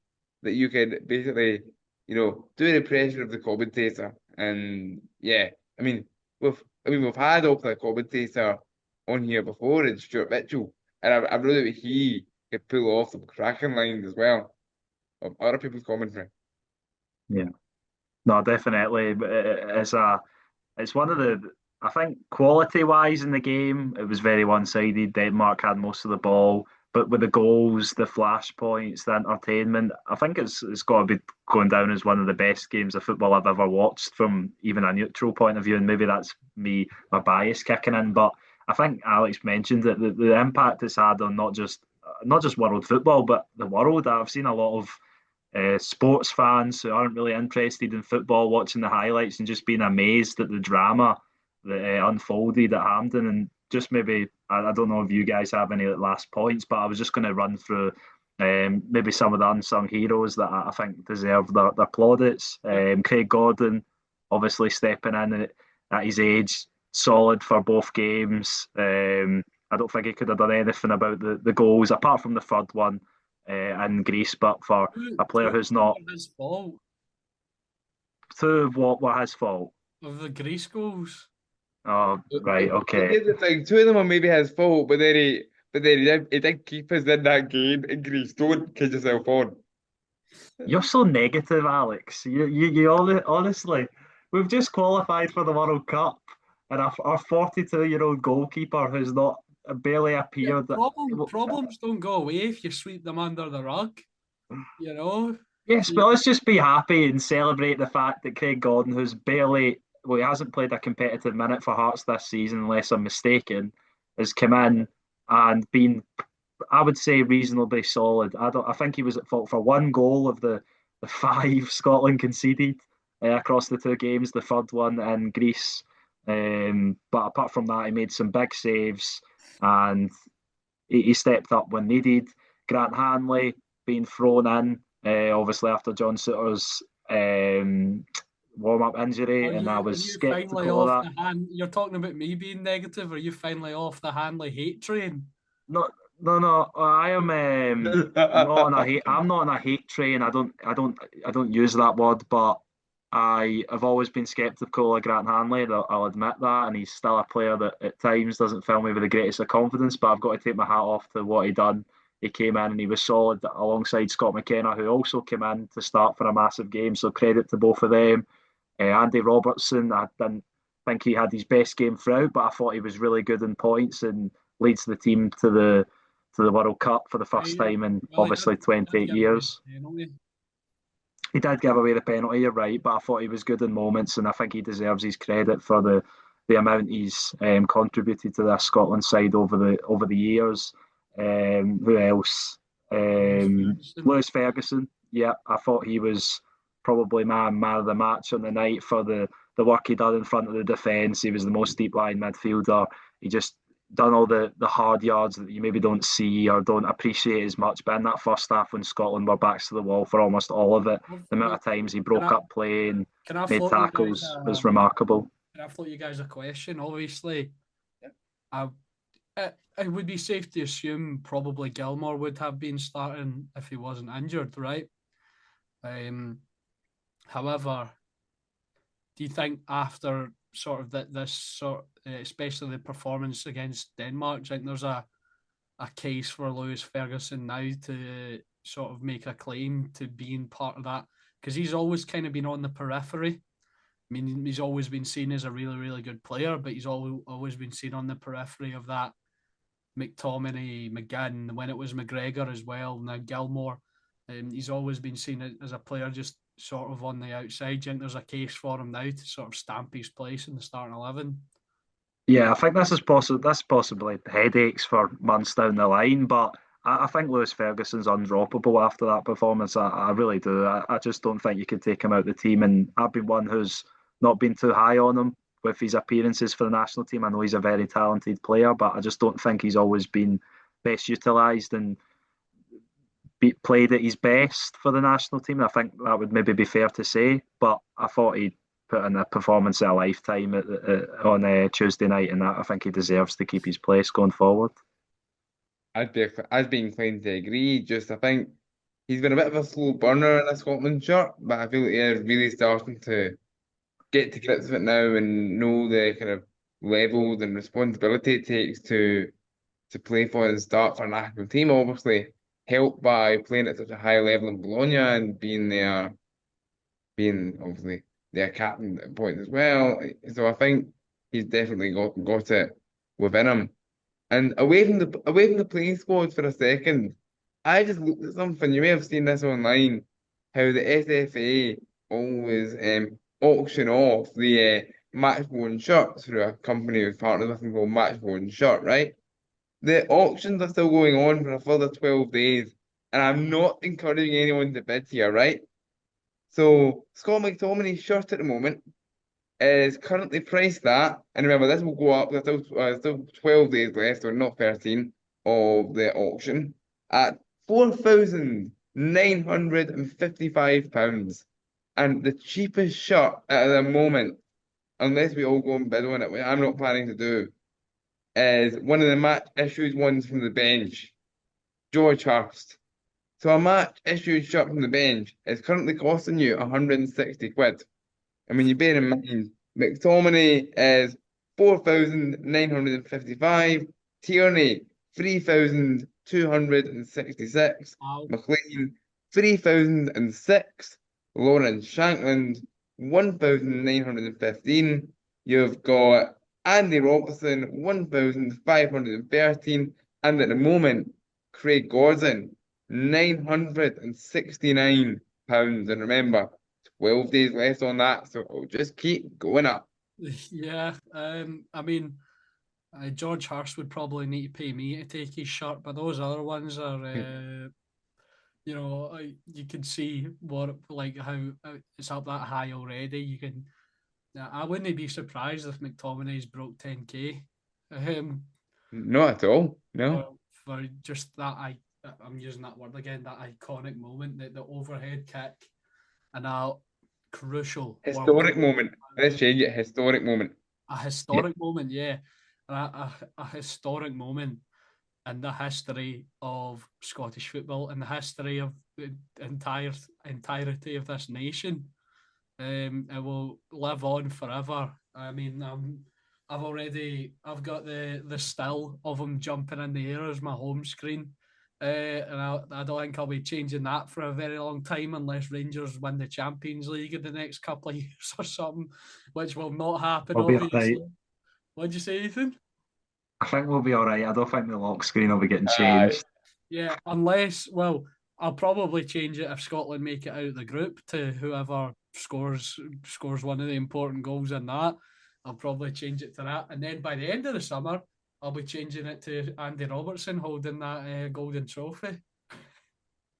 that you can basically, do an impression of the commentator. And yeah, I mean, we've had also a commentator on here before in Stuart Mitchell, and I know that he could pull off some cracking lines as well of other people's commentary. yeah. No, definitely. It's one of the. I think quality wise in the game, it was very one sided. Denmark had most of the ball, but with the goals, the flashpoints, the entertainment, I think it's got to be going down as one of the best games of football I've ever watched from even a neutral point of view. And maybe that's me, my bias kicking in, but I think Alex mentioned that the impact it's had on not just world football, but the world. I've seen a lot of sports fans who aren't really interested in football watching the highlights and just being amazed at the drama that unfolded at Hampden. And just maybe, I don't know if you guys have any last points, but I was just going to run through maybe some of the unsung heroes that I think deserve their plaudits. Craig Gordon, obviously stepping in at his age, solid for both games. I don't think he could have done anything about the goals apart from the third one in Greece, but for a player two who's not were his fault to what were his fault. of the Greece goals. Oh, right, okay. Here's the thing, two of them are maybe his fault, but then he did keep us in that game in Greece. Don't kid yourself on. You're so negative, Alex. You honestly, we've just qualified for the World Cup. and our 42-year-old goalkeeper who's not barely Yeah, appeared. problems don't go away if you sweep them under the rug, you know. Yes, So but let's just be happy and celebrate the fact that Craig Gordon, who's barely, well, he hasn't played a competitive minute for Hearts this season, unless I'm mistaken, has come in and been, I would say, reasonably solid. I think he was at fault for one goal of the five Scotland conceded across the two games, the third one in Greece. But apart from that, he made some big saves and he stepped up when needed. Grant Hanley being thrown in, obviously after John Sutter's warm-up injury, and I are was you finally sceptical of off that. the hand? You're talking about me being negative. Are you finally off the Hanley hate train? No, no. I am not on a hate. I'm not on a hate train. I don't use that word, but I have always been skeptical of Grant Hanley. I'll admit that, and he's still a player that at times doesn't fill me with the greatest of confidence. But I've got to take my hat off to what he done. He came in and he was solid alongside Scott McKenna, who also came in to start for a massive game. So credit to both of them. Andy Robertson, I didn't think he had his best game throughout, but I thought he was really good in points and leads the team to the World Cup for the first Yeah, time in well, obviously he did 28 give away years. the penalty. He did give away the penalty, you're right, but I thought he was good in moments, and I think he deserves his credit for the amount he's contributed to this Scotland side over the years. Who else? Lewis Ferguson. Lewis Ferguson. Yeah, I thought he was probably my man of the match on the night for the work he done in front of the defence. He was the most deep line midfielder. He just done all the hard yards that you maybe don't see or don't appreciate as much. But in that first half, when Scotland were backs to the wall for almost all of it, the amount Look, of times he can broke I up play and can I made float you guys tackles was remarkable. can I float you guys a question? Obviously, I it would be safe to assume probably Gilmore would have been starting if he wasn't injured, right? Um, However, do you think after sort of this sort, especially the performance against Denmark, do you think there's a case for Lewis Ferguson now to sort of make a claim to being part of that? Because he's always kind of been on the periphery. I mean, he's always been seen as a really, really good player, but he's always been seen on the periphery of that McTominay, McGinn, when it was McGregor as well, now Gilmore. He's always been seen as a player just sort of on the outside. Do you think there's a case for him now to sort of stamp his place in the starting 11? Yeah, I think this is possible. This possibly headaches for months down the line, but I think Lewis Ferguson's undroppable after that performance. I really do. I just don't think you could take him out the team. And I've been one who's not been too high on him with his appearances for the national team. I know he's a very talented player, but I just don't think he's always been best utilised and played at his best for the national team. I think that would maybe be fair to say, but I thought he put in a performance of a lifetime on Tuesday night, and I think he deserves to keep his place going forward. I'd be inclined to agree. Just I think he's been a bit of a slow burner in a Scotland shirt, but I feel like he's really starting to get to grips with it now and know the kind of levels and responsibility it takes to play for and start for a national team. Obviously, helped by playing at such a high level in Bologna and being obviously their captain at point as well. So I think he's definitely got it within him. And away from the playing squad for a second, I just looked at something. You may have seen this online, how the SFA always auction off the match worn shirts through a company who's partnered with them called Match Worn Shirt, right? The auctions are still going on for a further 12 days, and I'm not encouraging anyone to bid here, right? So Scott McTominay's shirt at the moment is currently priced at, and remember this will go up. There's still 12 days left, or not 13, of the auction at £4,955, and the cheapest shirt at the moment, unless we all go and bid on it, which I'm not planning to do, is one of the match issued ones from the bench, George Hurst. So a match issued shirt from the bench is currently costing you 160 quid. And when you bear in mind, McTominay is 4,955, Tierney 3,266, Wow. McLean 3,006, Lawrence Shankland 1,915. You've got Andy Robertson, 1,513. And at the moment, Craig Gordon, £969. And remember, 12 days left on that, so it'll just keep going up. Yeah, I mean, George Hurst would probably need to pay me to take his shirt, but those other ones are, you can see what like how it's up that high already. You can, I wouldn't be surprised if McTominay's broke 10K, Not at all, no. for just that. I'm using that word again. That iconic moment, the overhead kick, and a crucial World Cup. Historic moment. Let's change it. Historic moment. A historic moment, yeah, a historic moment in the history of Scottish football, in the history of the entirety of this nation. It will live on forever. I mean, I've got the still of him jumping in the air as my home screen. And I don't think I'll be changing that for a very long time unless Rangers win the Champions League in the next couple of years or something, which will not happen, We'll be all right. obviously. What'd you say, Ethan? I think we'll be all right. I don't think the lock screen will be getting Aye. changed. Yeah, unless, well, I'll probably change it if Scotland make it out of the group to whoever scores one of the important goals in that. I'll probably change it to that, and then by the end of the summer, I'll be changing it to Andy Robertson holding that golden trophy.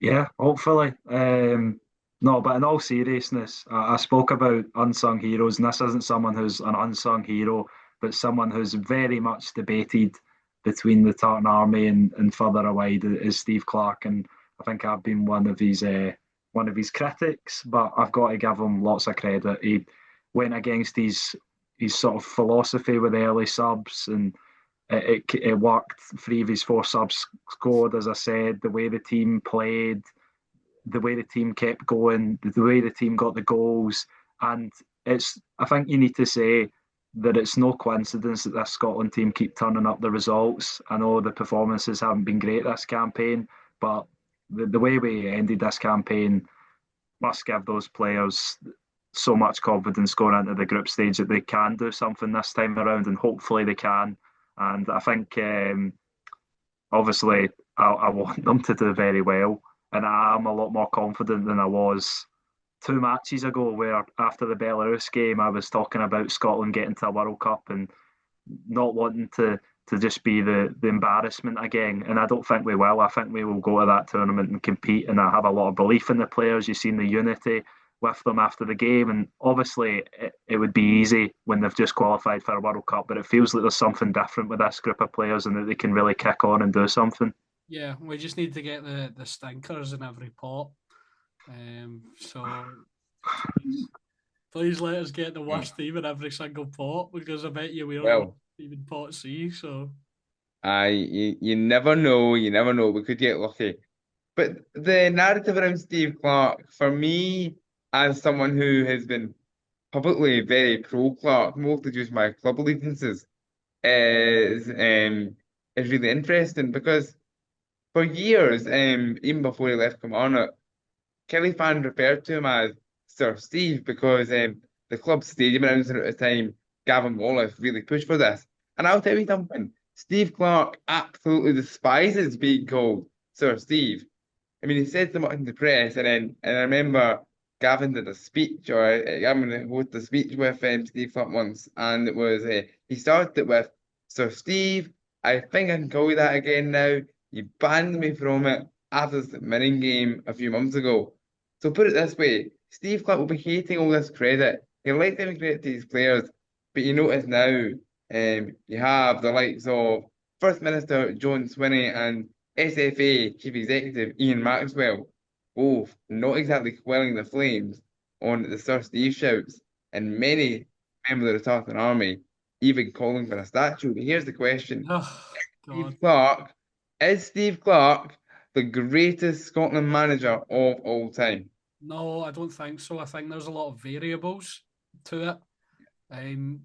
Yeah, hopefully. No, but in all seriousness, I spoke about unsung heroes, and this isn't someone who's an unsung hero, but someone who's very much debated between the Tartan Army and further away is Steve Clarke, and I think I've been one of his critics, but I've got to give him lots of credit. He went against his sort of philosophy with the early subs, and it worked. Three of his four subs scored, as I said. The way the team played, the way the team kept going, the way the team got the goals, and it's. I think you need to say that it's no coincidence that this Scotland team keep turning up the results. I know the performances haven't been great this campaign, but the way we ended this campaign must give those players so much confidence going into the group stage that they can do something this time around, and hopefully they can. And I think obviously I want them to do very well, and I'm a lot more confident than I was 2 matches ago, where after the Belarus game I was talking about Scotland getting to a World Cup and not wanting to just be the embarrassment again. And I don't think we will. I think we will go to that tournament and compete. And I have a lot of belief in the players. You've seen the unity with them after the game. And obviously, it would be easy when they've just qualified for a World Cup. But it feels like there's something different with this group of players and that they can really kick on and do something. Yeah, we just need to get the stinkers in every pot. So please let us get the worst team in every single pot, because I bet you we're the worst Well, team in pot C. So you never know. You never know. We could get lucky. But the narrative around Steve Clarke, for me, as someone who has been publicly very pro Clarke, mostly due to my club allegiances, is really interesting because for years, even before he left Kilmarnock, Kelly fans referred to him as Sir Steve because the club's stadium announcer at the time, Gavin Wallace, really pushed for this. And I'll tell you something, Steve Clarke absolutely despises being called Sir Steve. I mean, he said so much in the press, and I remember Gavin did a speech, or Gavin hosted a speech with Steve Clarke once, and it was he started it with, "So Steve, I think I can call you that again now. You banned me from it after the winning game a few months ago. So put it this way, Steve Clarke will be hating all this credit. He likes giving credit to his players, but you notice now, you have the likes of First Minister John Swinney and SFA Chief Executive Ian Maxwell, both not exactly quelling the flames on the Sir Steve shouts, and many members of the Tartan Army even calling for a statue. But here's the question. oh God, Steve Clarke, is Steve Clarke the greatest Scotland manager of all time? no, I don't think so. I think there's a lot of variables to it. Um,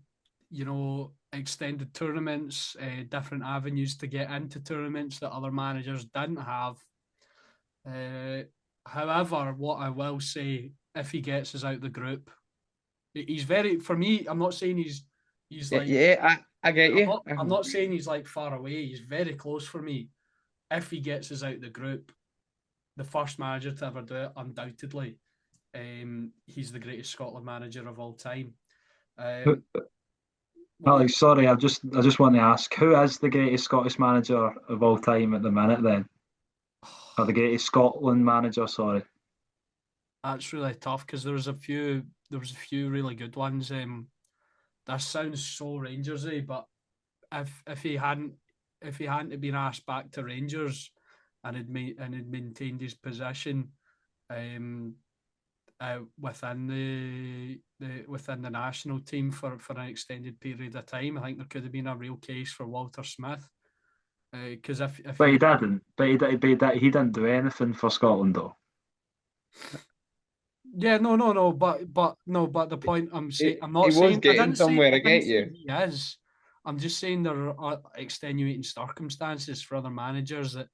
extended tournaments, different avenues to get into tournaments that other managers didn't have. However, what I will say, if he gets us out the group, he's very, for me, I'm not saying he's He's Yeah, like, yeah, I get you. I'm not saying he's like far away. He's very close for me. If he gets us out the group, the first manager to ever do it, undoubtedly. He's the greatest Scotland manager of all time. Um, what Alex, sorry, I just want to ask, who is the greatest Scottish manager of all time at the minute then? Or the greatest Scotland manager, sorry. that's really tough because there was a few really good ones. That sounds so Rangersy, but if he hadn't been asked back to Rangers and had maintained his position um, within within the national team for an extended period of time, I think there could have been a real case for Walter Smith. Because if But he he didn't. He didn't do anything for Scotland though. Yeah, no, but no, but the point I'm saying, I'm He not was saying, getting somewhere. I I didn't get say you. he is. I'm just saying there are extenuating circumstances for other managers that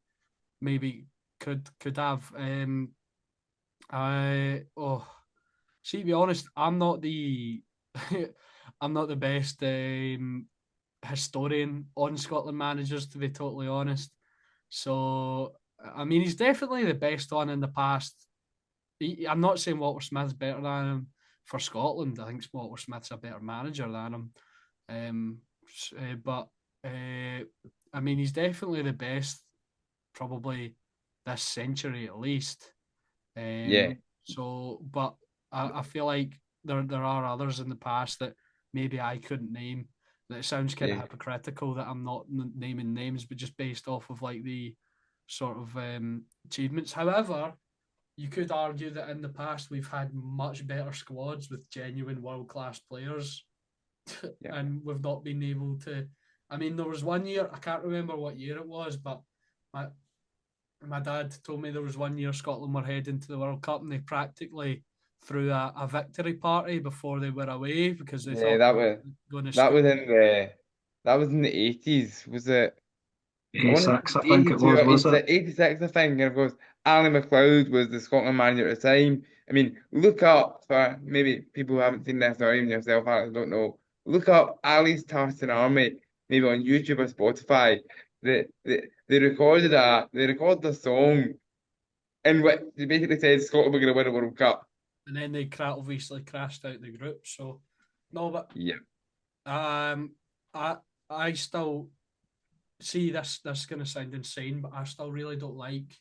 maybe could have. I oh, see, to be honest, I'm not the I'm not the best historian on Scotland managers, to be totally honest. So, I mean, he's definitely the best one in the past. I'm not saying Walter Smith's better than him for Scotland. I think Walter Smith's a better manager than him. Um, but I mean, he's definitely the best, probably this century at least. Yeah, But I feel like there are others in the past that maybe I couldn't name. That it sounds kind of yeah, hypocritical that I'm not naming names, but just based off of like the sort of achievements. However, you could argue that in the past we've had much better squads with genuine world class players, yeah. and we've not been able to. I mean, there was one year, I can't remember what year it was, but my my dad told me there was one year Scotland were heading to the World Cup and they practically threw a victory party before they were away because they Yeah, thought they were going to that score. was in the that was in the 80s. Was it? I want to 86, I say think it 82 was, or was it? 86, 86, I think. And of course, Ali McLeod was the Scotland manager at the time. I mean, look up for maybe people who haven't seen this or even yourself, Alex, don't know. Look up Ali's Tartan Army, maybe on YouTube or Spotify. They recorded a song in which they basically said Scotland were going to win a World Cup. And then they obviously crashed out the group. So, no, but Yeah, um, I I still see this. This is going to sound insane, but I still really don't like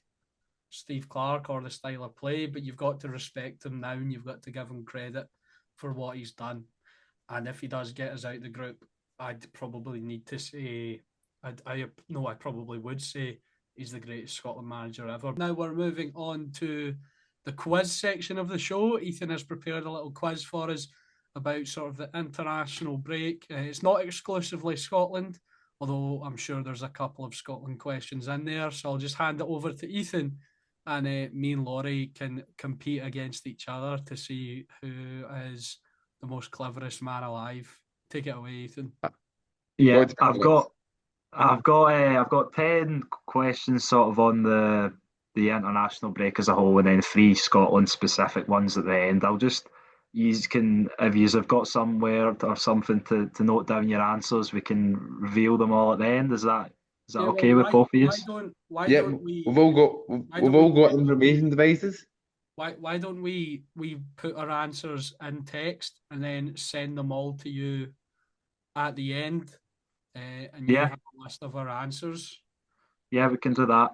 Steve Clarke or the style of play, but you've got to respect him now and you've got to give him credit for what he's done. And if he does get us out the group, I'd probably need to say, I probably would say he's the greatest Scotland manager ever. Now we're moving on to the quiz section of the show. Ethan has prepared a little quiz for us about sort of the international break. It's not exclusively Scotland, although I'm sure there's a couple of Scotland questions in there. So I'll just hand it over to Ethan, and me and Laurie can compete against each other to see who is the most cleverest man alive. Take it away, Ethan. Yeah, go to Alex. I've got 10 questions sort of on the international break as a whole, and then three Scotland specific ones at the end. I'll just you can if you have got somewhere or something to note down your answers, we can reveal them all at the end. Is that Yeah, well, okay with both of you? why Yeah, don't we've all we got why we've don't we all got do it? information devices. Why don't we put our answers in text and then send them all to you at the end, and you Yeah, have a list of our answers. yeah, we can do that.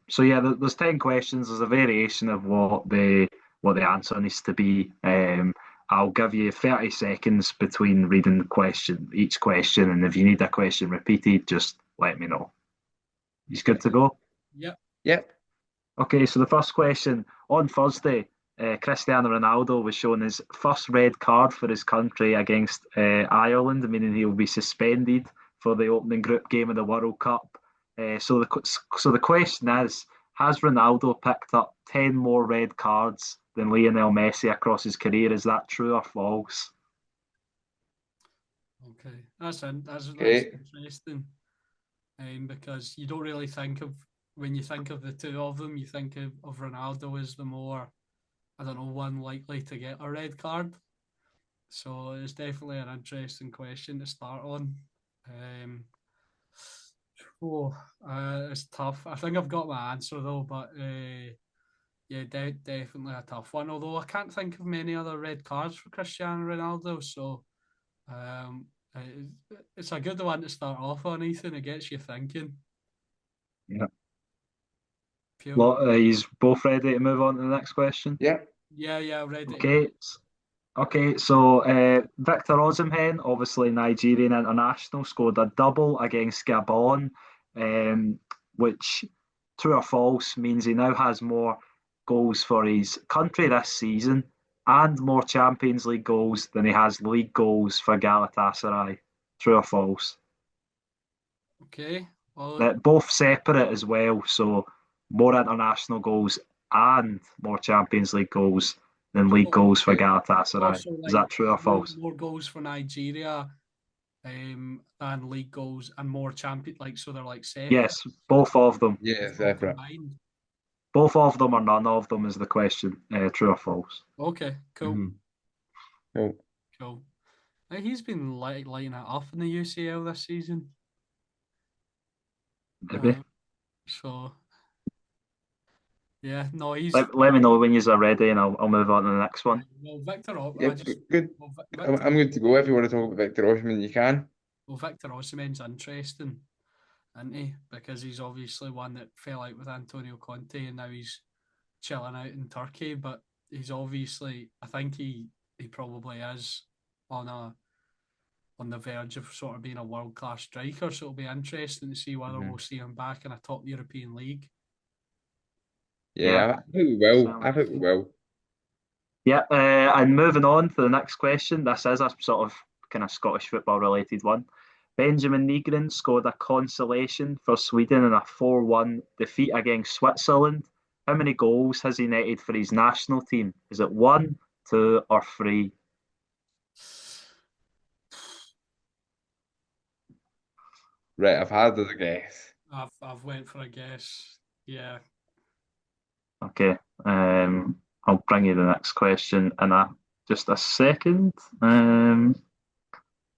So yeah, there's 10 questions. There's a variation of what the answer needs to be. I'll give you 30 seconds between reading each question, and if you need a question repeated, just let me know. He's good to go. Yep. Yep. Okay, so the first question on Thursday, Cristiano Ronaldo was shown his first red card for his country against Ireland, meaning he'll be suspended for the opening group game of the World Cup. So the question is, has Ronaldo picked up 10 more red cards than Lionel Messi across his career? Is that true or false? Okay, that's Okay. interesting. Because you don't really think of when you think of the two of them, you think of Ronaldo as the more, I don't know, one likely to get a red card. So it's definitely an interesting question to start on. Um, it's tough. I think I've got my answer though, but yeah, definitely a tough one. Although I can't think of many other red cards for Cristiano Ronaldo, so um, it's a good one to start off on, Ethan. It gets you thinking. Yeah. Pure. Well, he's both ready to move on to the next question. Yeah. Yeah, ready. Okay. Okay, so Victor Osimhen, obviously Nigerian international, scored a double against Gabon, um, which, true or false, means he now has more goals for his country this season and more Champions League goals than he has league goals for Galatasaray. True or false? Okay. Well, They're both separate as well, so more international goals and more Champions League goals than league oh, goals for Galatasaray. also Is like that true or false? more goals for Nigeria than league goals and more champion like so they're like separate. Yes, So both of them. Yeah, it's not separate. combined. Both of them or none of them is the question. True or false? Okay, cool, Mm-hmm. Cool. cool. He's been lighting it up in the UCL this season. Maybe. Uh, so yeah, no, Let me know when you're ready and I'll move on to the next one. well Victor. Yeah, I just good. well, I'm, Victor. I'm good to go. If you want to talk about Victor Osimhen, you can. Well, Victor Osimhen's interesting, isn't he? Because he's obviously one that fell out with Antonio Conte, and now he's chilling out in Turkey. But he's obviously, I think he probably is on a on the verge of sort of being a world class striker. So it'll be interesting to see whether Mm-hmm. we'll see him back in a top European league. Yeah, Yeah, I think we will. certainly. I think we will. Yeah, and moving on to the next question. This is a sort of kind of Scottish football related one. Benjamin Nygren scored a consolation for Sweden in a 4-1 defeat against Switzerland. How many goals has he netted for his national team? Is it one, two, or three? Right, I've had as a guess. I've went for a guess. Yeah. Okay, I'll bring you the next question in just a second.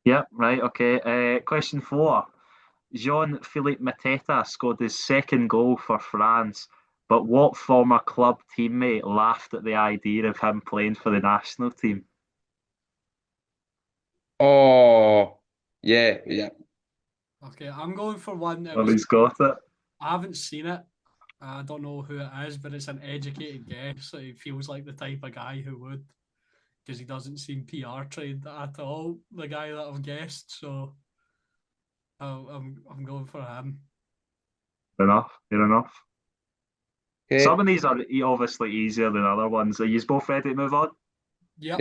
Yeah, right, okay. Question four. Jean-Philippe Mateta scored his second goal for France, but what former club teammate laughed at the idea of him playing for the national team? Oh, yeah, yeah. Okay, I'm going for one that Well, was. he's got it. I haven't seen it. I don't know who it is, but it's an educated guess. It feels like the type of guy who would, because he doesn't seem PR trained at all. The guy that I've guessed, so I'm going for him. Fair enough, fair enough. Some Okay, of these are obviously easier than other ones. Are you both ready to move on? Yep.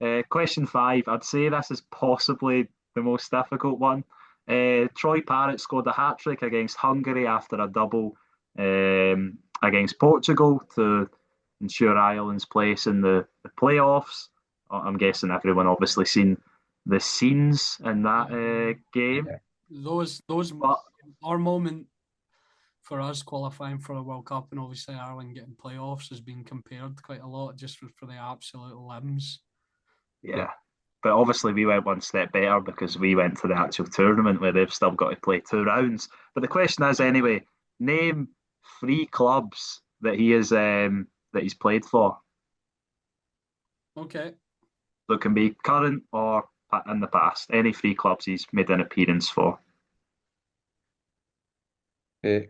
yeah. Question five. I'd say this is possibly the most difficult one. Troy Parrott scored a hat trick against Hungary after a double against Portugal to ensure Ireland's place in the playoffs. I'm guessing everyone obviously seen the scenes in that game. Yeah. Those But our moment for us qualifying for the World Cup and obviously Ireland getting playoffs has been compared quite a lot just for the absolute limbs. yeah, but obviously we went one step better because we went to the actual tournament where they've still got to play two rounds. But the question is anyway, name three clubs that he's played for. Okay. So it can be current or in the past. Any three clubs he's made an appearance for. Okay.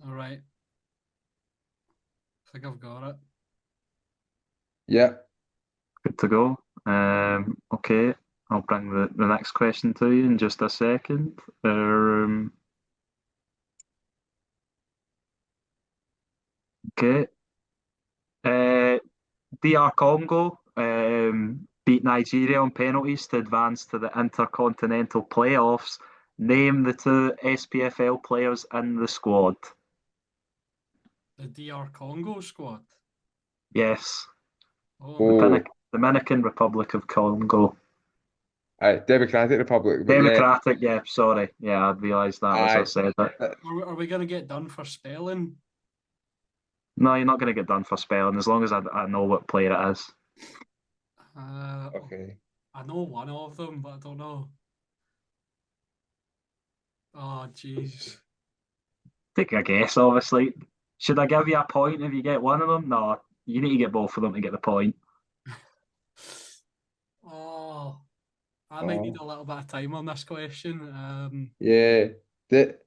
All right. I think I've got it. Yeah. Good to go. Okay, I'll bring the next question to you in just a second. Okay. Uh, DR Congo beat Nigeria on penalties to advance to the Intercontinental Playoffs. Name the two SPFL players in the squad. The DR Congo squad. Yes, Oh the my. Oh, Dominican Republic of Congo. Democratic Republic, but yeah, Democratic, yeah, sorry. Yeah, I realised that as I aye. Are, said it. are we going to get done for spelling? No, you're not going to get done for spelling as long as I know what player it is. Uh, Okay. I know one of them, but I don't know. Oh, jeez. Take a guess, obviously. Should I give you a point if you get one of them? No, you need to get both of them to get the point. Oh, I might need Oh, a little bit of time on this question. yeah. The,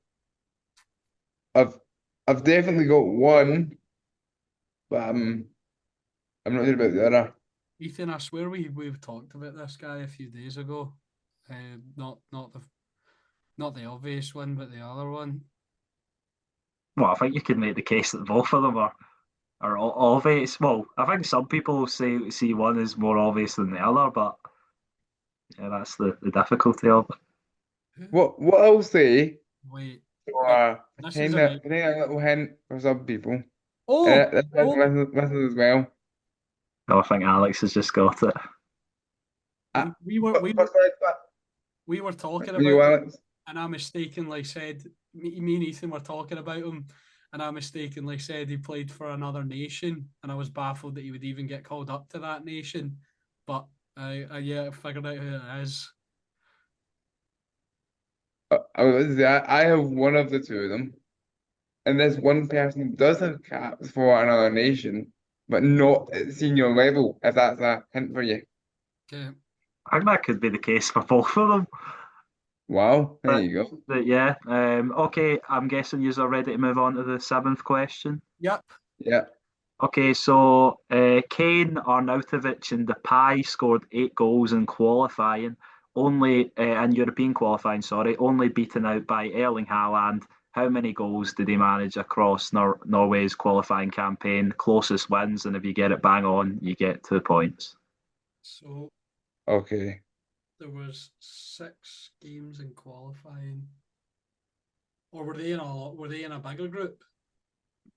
I've I've definitely got one, but I'm not sure about the other. Ethan, I swear we've talked about this guy a few days ago. Not the obvious one, but the other one. Well, I think you could make the case that both of them are obvious. Well, I think some people see one as more obvious than the other, but yeah, that's the difficulty of it. What I'll say Wait, for th- a this is kind a of bit. I think a little hint for some people, Oh, and this oh, person listen as well. No, I think Alex has just got it. Uh, we, we were we were first one, we were talking for about you, him, Alex. and I mistakenly said me and Ethan were talking about him, and I mistakenly said he played for another nation, and I was baffled that he would even get called up to that nation. But I yeah, figured out who it is. I have one of the two of them, and this one person does have caps for another nation, but not at senior level. If that's a hint for you. Okay, I think that could be the case for both of them. Wow, there But, you go. but yeah, okay, I'm guessing you're ready to move on to the seventh question. yep. Yeah. Okay, so Kane, Arnautovic, and Depay scored 8 goals in qualifying, only in European qualifying, sorry, only beaten out by Erling Haaland. How many goals did he manage across Norway's qualifying campaign? Closest wins, and if you get it bang on, you get 2 points. So Okay. there was 6 games in qualifying, or were they in a bigger group?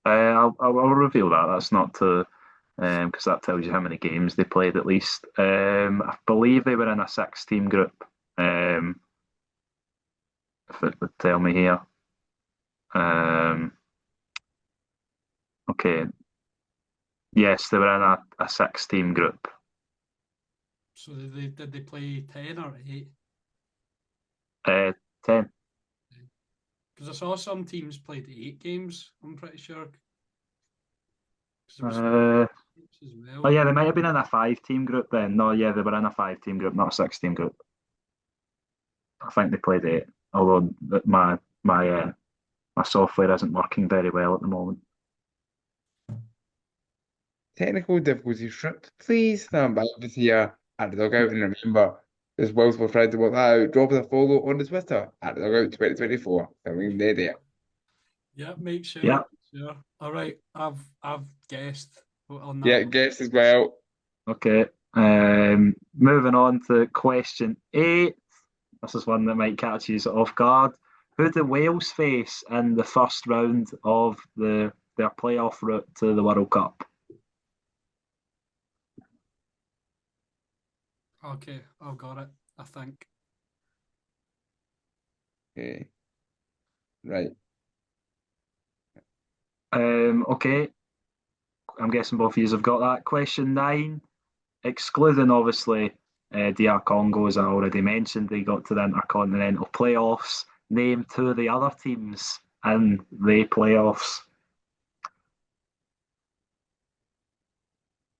I'll reveal that. That's not to because that tells you how many games they played at least. I believe they were in a six-team group. If it would tell me here. Um, okay, yes, they were in a six-team group. So did they play 10 or 8? 10. Because I saw some teams played 8 games. I'm pretty sure because there was Uh, games as oh well. yeah, they might have been in a five-team group then. No, yeah, they were in a five-team group, not a six-team group. I think they played 8. Although my software isn't working very well at the moment. Technical difficulties stripped. Please stand by this here at the dugout and remember, as whilst we're trying to work that out, drop us a follow on the Twitter at the dugout 2024. Filming there. Yep, make sure. Yeah. Make sure. All right, I've guessed on that Yeah, one. guess as well. Okay. Moving on to question 8. This is one that might catch you off guard. Who do Wales face in the first round of their playoff route to the World Cup? Okay, I've got it. I think. Okay, right. Okay, I'm guessing both of you have got that. Question 9, excluding obviously DR Congo, as I already mentioned, they got to the Intercontinental playoffs. Name 2 of the other teams in the playoffs.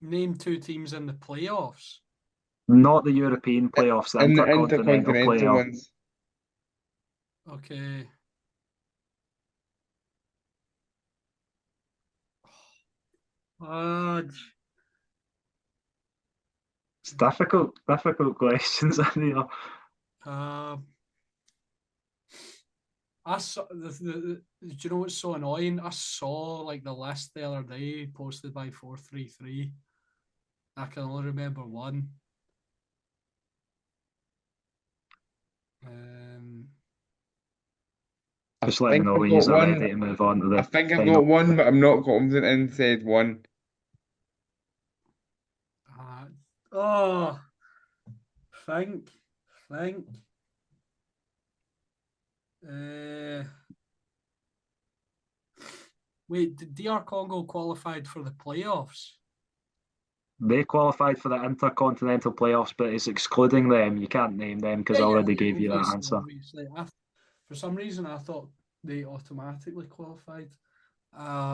Name 2 teams in the playoffs. Not the European playoffs, the In the Intercontinental intercontinental playoff. ones, Okay. Uh, It's difficult questions. You know. uh, I saw do you know what's so annoying? I saw like the list the other day posted by 433. I can only remember one. Um, I Just let me think know I've when you're got ready one. to move on to I the think I've got final. one, but I'm not confident in said one. uh, oh, think. think. Uh, Wait, did DR Congo qualified for the playoffs? They qualified for the Intercontinental playoffs, but it's excluding them. You can't name them because Yeah, I yeah, already yeah. gave you that Obviously, answer. obviously. For some reason, I thought they automatically qualified.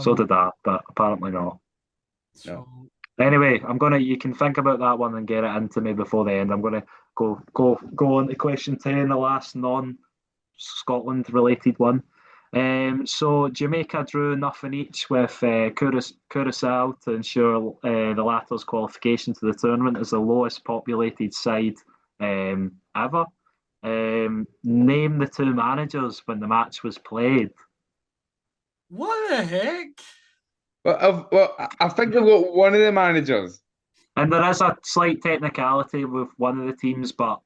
So Um, did I, but apparently not. No. so Anyway, you can think about that one and get it into me before the end. I'm gonna go on to question 10, the last non-Scotland related one. So Jamaica drew nothing each with Curacao to ensure the latter's qualification to the tournament as the lowest populated side ever. Name the two managers when the match was played. what the heck? I think I've got one of the managers. And there is a slight technicality with one of the teams, but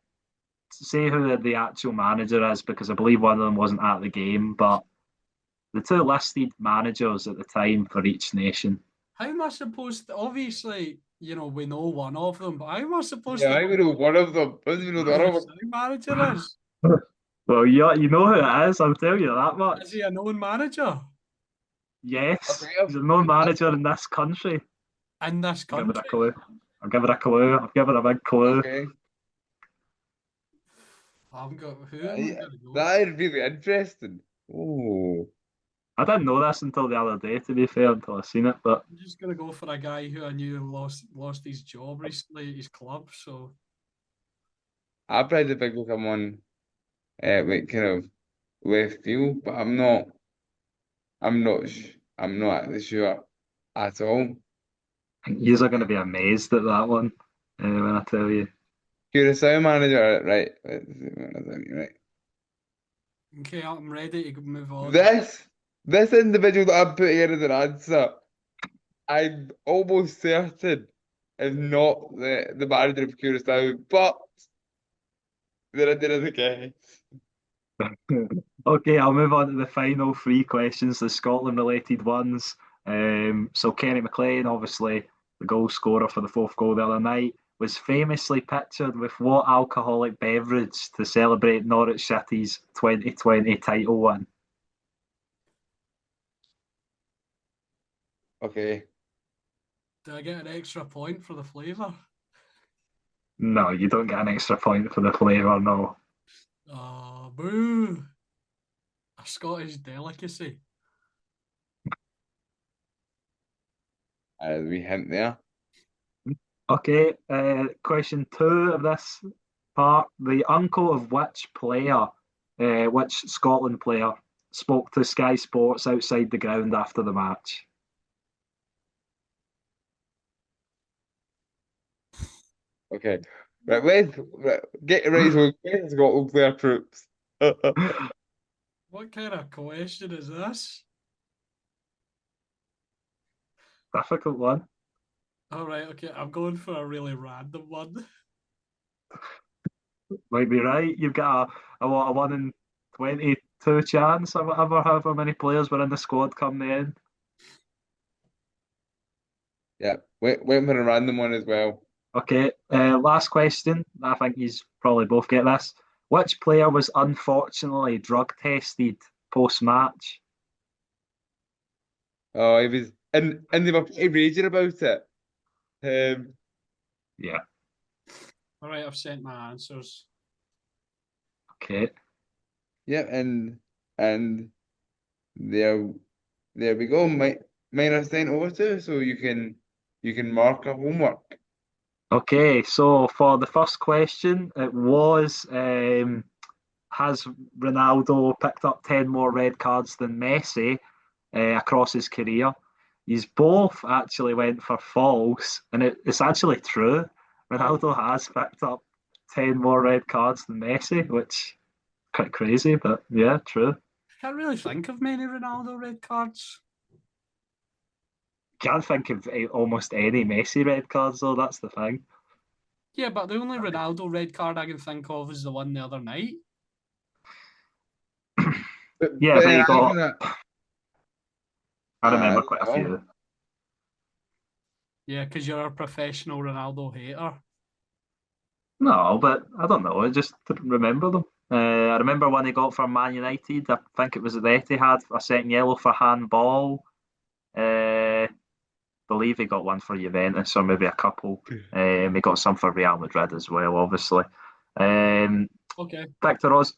say who the actual manager is because I believe one of them wasn't at the game, but the two listed managers at the time for each nation. How am I supposed to? Obviously, we know one of them, but how am I supposed Yeah, to I know even know one of them. I don't even know the who other the one. side manager is? Well, you know who it is, I'll tell you that Is much. he a known manager Yes, Okay, he's a known I've manager in this country. in this I'll give it a country? clue. I'll give it a clue. I'll give it a big clue. okay. I've got who am I Yeah, going to go? that is really interesting. Oh, I didn't know this until the other day, to be fair, until I seen it, but I'm just going to go for a guy who I knew lost his job recently at his club. So I probably think of someone like kind of left field, but I'm not actually sure at all. you're going to be amazed at that one when I tell you. Curacao manager, right? Let's see what I think, right. okay, I'm ready to move on. This this individual that I'm putting in as an answer, I'm almost certain is not the manager of Curacao, but then I did it again. Okay, I'll move on to the final three questions, the Scotland related ones. So Kenny McLean, obviously the goal scorer for the fourth goal the other night, was famously pictured with what alcoholic beverage to celebrate Norwich City's 2020 title win? Okay. Do I get an extra point for the flavour? No, you don't get an extra point for the flavour, no. Oh, boo! A Scottish delicacy. We hint there. Okay, question two of this part. The uncle of which Scotland player, spoke to Sky Sports outside the ground after the match? Okay. Right, get ready to let's go up their troops. What kind of question is this? Difficult one. All right, okay, I'm going for a really random one. Might be right. You've got a 1 in 22 chance or whatever, however many players were in the squad come the end. Yeah, wait for a random one as well. Okay, last question. I think he's probably both get this. Which player was unfortunately drug tested post match? Oh, he was, and they were pretty raging about it. Um, Yeah, All right, I've sent my answers. okay. yeah, and there there we go. Mine are sent over to, so you can mark a homework. Okay, so for the first question, it was has Ronaldo picked up 10 more red cards than Messi across his career? He's both actually went for false, and it's actually true. Oh, Ronaldo has picked up 10 more red cards than Messi, which is quite crazy, but yeah, true. I can't really think of many Ronaldo red cards. Can't think of almost any Messi red cards, though, that's the thing. Yeah, but the only Ronaldo red card I can think of is the one the other night. Yeah, But but then you I'm got, gonna I I remember don't quite a know. few. Yeah, because you're a professional Ronaldo hater. No, but I don't know. I just didn't remember them. I remember one he got for Man United. I think it was at the Etihad, a second yellow for handball. Believe he got one for Juventus or maybe a couple. He got some for Real Madrid as well, obviously. Um, Okay. Victor Oz.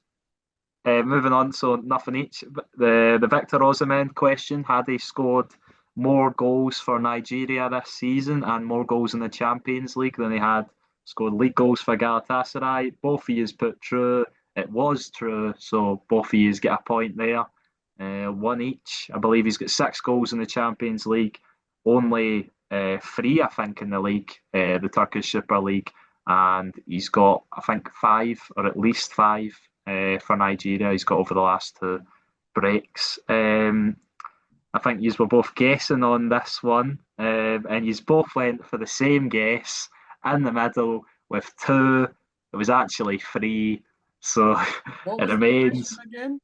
Moving on, so nothing each. The Victor Osimhen question: had he scored more goals for Nigeria this season and more goals in the Champions League than he had scored league goals for Galatasaray? Both of yous put true. It was true, so both of yous get a point there. One each. I believe he's got 6 goals in the Champions League, only three, I think, in the league, the Turkish Super League, and he's got, I think, five or at least five for Nigeria. He's got over the last two breaks. I think you were both guessing on this one, and you both went for the same guess in the middle with two. It was actually three, so What it was the question remains. again?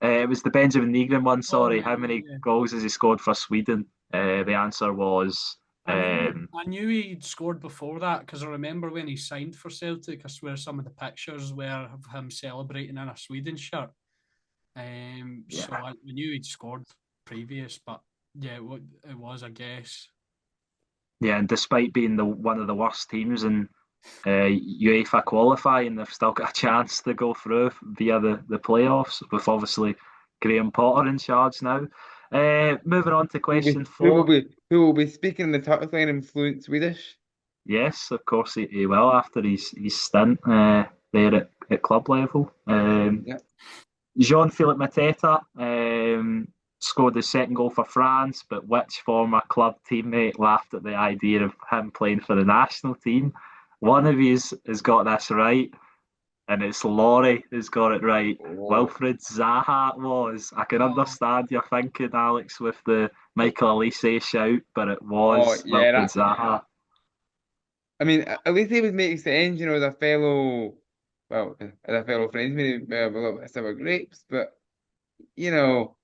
It was the Benjamin Negrin one. Oh, Sorry, right, how yeah, many yeah. goals has he scored for Sweden? The answer was I knew he'd scored before that because I remember when he signed for Celtic. I swear some of the pictures were of him celebrating in a Sweden shirt. So yeah, I knew he'd scored previous, but yeah, it was a guess. yeah. And despite being the one of the worst teams in UEFA qualifying, they've still got a chance to go through via the playoffs with obviously Graham Potter in charge now. Moving on to question four. Who will be speaking the touchline in fluent Swedish? Yes, of course he will after his stint there at club level. Yeah. Jean-Philippe Mateta scored his second goal for France, but which former club teammate laughed at the idea of him playing for the national team? One of you has got this right, and it's Laurie who's got it right. Oh, Wilfred Zaha it was. I can Oh, understand your thinking, Alex, with the Michael Elise shout, but it oh was yeah, Wilfred that. Zaha. I mean, at least he would make sense, as a fellow, well, as a fellow friend, maybe a little bit sour grapes, but you know,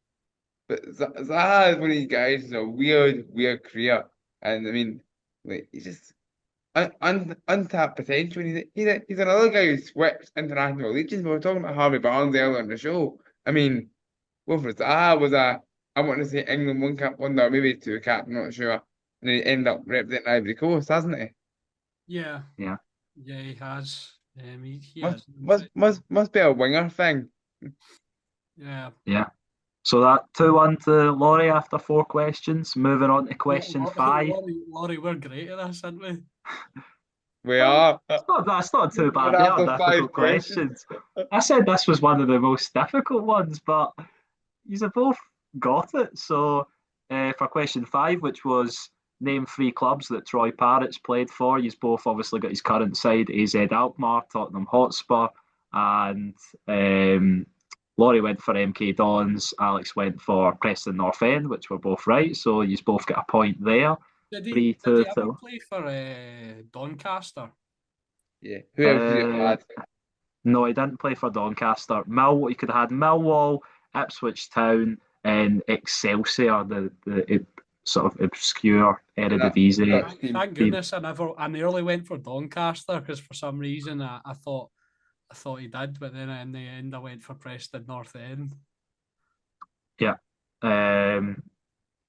but Zaha is one of these guys who's a weird career, and I mean, like he's just untapped potential. He's another guy who switched international legions. We were talking about Harvey Barnes earlier in the show. I mean, Wilfred Zaha was I want to say England one cap wonder, maybe two cap, I'm not sure, and he ended up representing Ivory Coast, hasn't he? yeah, Yeah, yeah, he has. He Must has. must must must be a winger thing. Yeah. yeah. So that 2-1 to Laurie after 4 questions. Moving on to question five. Laurie, we're great at this, aren't we? We Well, are. that's not too And bad. They are after five difficult questions. questions. I said this was one of the most difficult ones, but you've both got it. So for question five, which was name 3 clubs that Troy Parrott's played for, you've both obviously got his current side, AZ Alkmaar, Tottenham Hotspur, and Laurie went for MK Dons, Alex went for Preston North End, which were both right. So you've both got a point there. Did he 3-2 ever to play for Doncaster? Yeah. Who else did you uh, add? no, he didn't play for Doncaster. He could have had Millwall, Ipswich Town, and Excelsior, the sort of obscure And that Eredivisie Dutch team. Thank team. goodness I nearly went for Doncaster because for some reason I thought he did, but then in the end I went for Preston North End. Yeah. Um,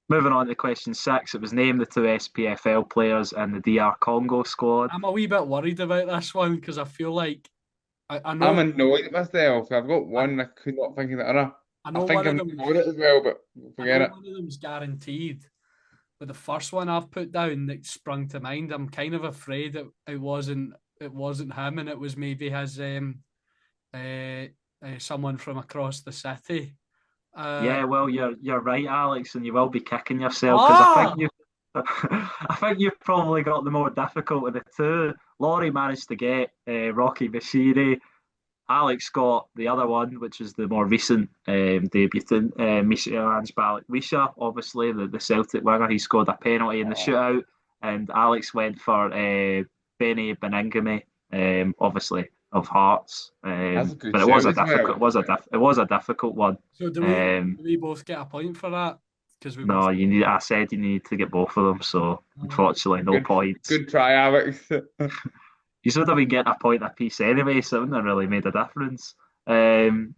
Moving on to question six, it was name the two SPFL players in the DR Congo squad. I'm a wee bit worried about this one because I feel like I I'm know annoyed at myself. I've got I, one I could not think of the other. I I know think one of I'm them on it as well, but I know forget it. one of them's guaranteed. But the first one I've put down that sprung to mind, I'm kind of afraid it wasn't him and it was maybe his uh, someone from across the city. Uh, Yeah, well, you're right, Alex, and you will be kicking yourself because I think ah, you, I think you've probably got the more difficult of the two. Laurie managed to get Rocky Bashiri. Alex got the other one, which is the more recent debutant, Misha Ange Misha, obviously the Celtic winger. He scored a penalty in the Oh, shootout, and Alex went for Benny Beningame, obviously of Hearts. that's a good But it was shout a as difficult, well. it was a difficult one. so Um, do we both get a point for that? Because we both no, you need. I said you need to get both of them, so uh, unfortunately, no Good points. good try, Alex. you would have been getting a point apiece anyway, so it wouldn't have really made a difference. Um,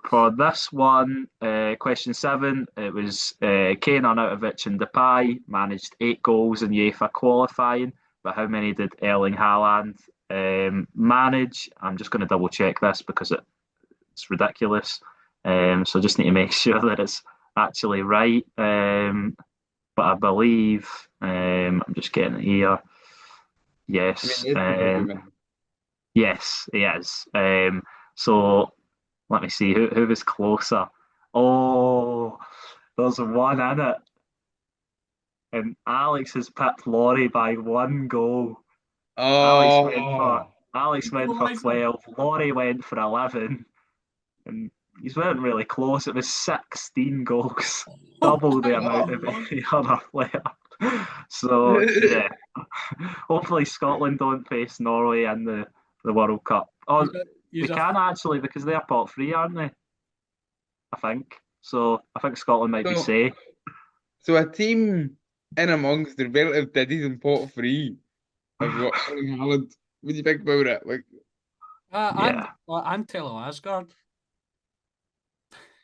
for this one, question 7, it was Kane, Arnautovic, and Depay managed 8 goals in UEFA qualifying, but how many did Erling Haaland manage? I'm just going to double check this because it's ridiculous. So just need to make sure that it's actually right. But I believe I'm just getting it here. I mean, Yes, it's been human. yes, he is. So let me see who was closer. Oh, there's one in it, and Alex has pipped Laurie by 1 goal. Alex went for Oh, Alex went for Equaliser. 12. Laurie went for 11, and he's weren't really close. It was 16 goals, Oh double the my amount of God. any other player. So yeah, hopefully Scotland don't face Norway in the World Cup. Oh, they He's a can actually because they're pot free, aren't they? I think. So I think Scotland might be so safe. so a team in amongst the relative ditties and pot free have got Erling Haaland. What do you think about it? Like, and Yeah, Telo Asgard.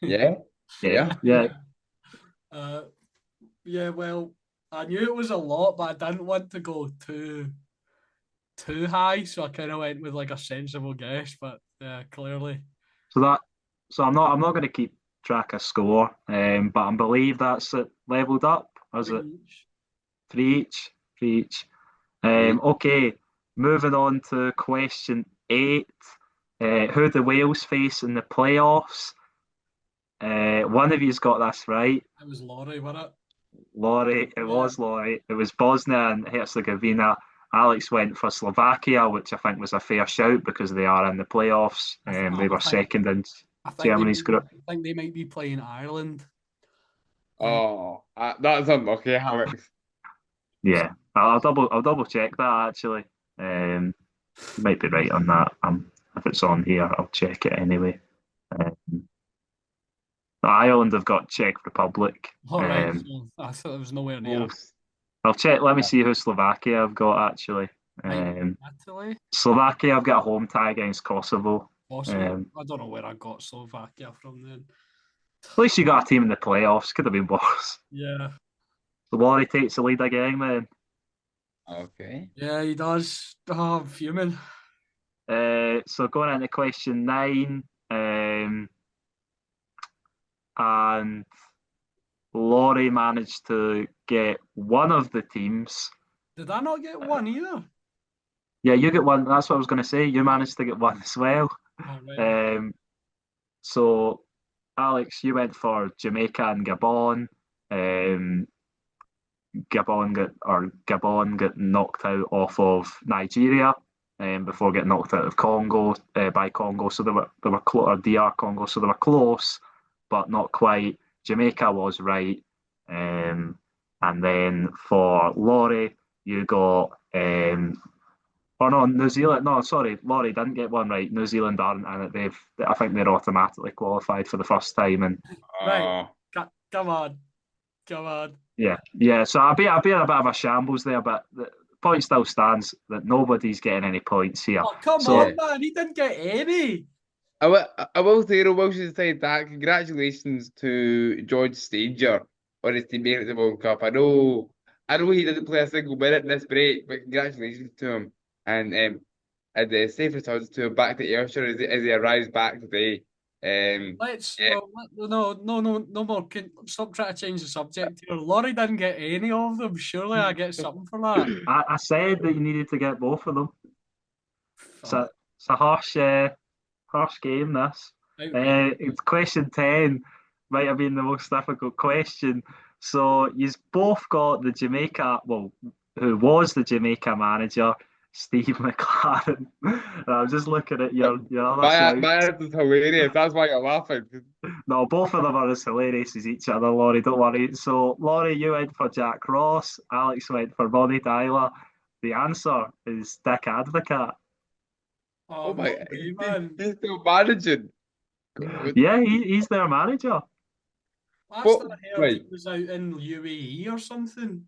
yeah, yeah, yeah. yeah. uh, yeah, well, I knew it was a lot, but I didn't want to go too high, so I kind of went with like a sensible guess. But clearly, So that so I'm not going to keep track of score, but I believe that's it leveled up. Or is it three each. three each? Three each. Three. Okay, moving on to question 8. Who the Wales face in the playoffs? One of you's got this right. It was Laurie, wasn't it? Laurie, it Yeah, was Laurie. It was Bosnia and Herzegovina. Alex went for Slovakia, which I think was a fair shout because they are in the playoffs. They I were think second in I think Germany's group. they might be playing Ireland. Oh, that's unlucky, Alex. Yeah, I'll double check that actually. You might be right on that. If it's on here, I'll check it anyway. Um, Ireland have got Czech Republic. All right, Um, so I thought it was nowhere near. Close. I'll check. Let me see who Slovakia have got actually. Might be Um, Italy, Slovakia have got a home tie against Kosovo. possibly. I don't know where I got Slovakia from then. At least you got a team in the playoffs. Could have been worse. Yeah, So Laurie takes the lead again then. Okay. yeah, he does. Oh, I'm fuming. So going into question 9, and Laurie managed to get one of the teams. Did I not get one either? Yeah, you get one. That's what I was going to say. You managed to get one as well. Oh, right. Um, so Alex, you went for Jamaica and Gabon. Um, Gabon got knocked out off of Nigeria before getting knocked out of Congo by Congo. So they were or DR Congo. So they were close, but not quite. Jamaica was right. And then for Laurie, you got or no, New Zealand. No, sorry, Laurie didn't get one right. New Zealand aren't, and I think they're automatically qualified for the first time. And Right. Oh, Come on. Come on. yeah, yeah. So I'll be in a bit of a shambles there, but the point still stands that nobody's getting any points here. Oh, come So yeah. on, man. He didn't get any. I will say, Welsh said that. Congratulations to George Stanger on his teammate at the World Cup. I know he didn't play a single minute in this break, but congratulations to him. And the safe returns to him back to Ayrshire as he arrives back today. Let's Yeah. no more. Stop trying to change the subject here. Laurie didn't get any of them. Surely I get something for that. I said that you needed to get both of them. Oh, It's a harsh game. This. outrageous. It's question 10 might have been the most difficult question. So you've both got the Jamaica, well, who was the Jamaica manager, Steve McLaren. And I'm just looking at your other My shouts. answer's hilarious. That's why you're laughing. No, both of them are as hilarious as each other, Laurie. Don't worry. So, Laurie, you went for Jack Ross. Alex went for Bonnie Tyler. The answer is Dick Advocat. Oh Oh no my, way, he's, man. he's still managing. God. Yeah, he's their manager. Last What? I heard, he Right. was out in UAE or something.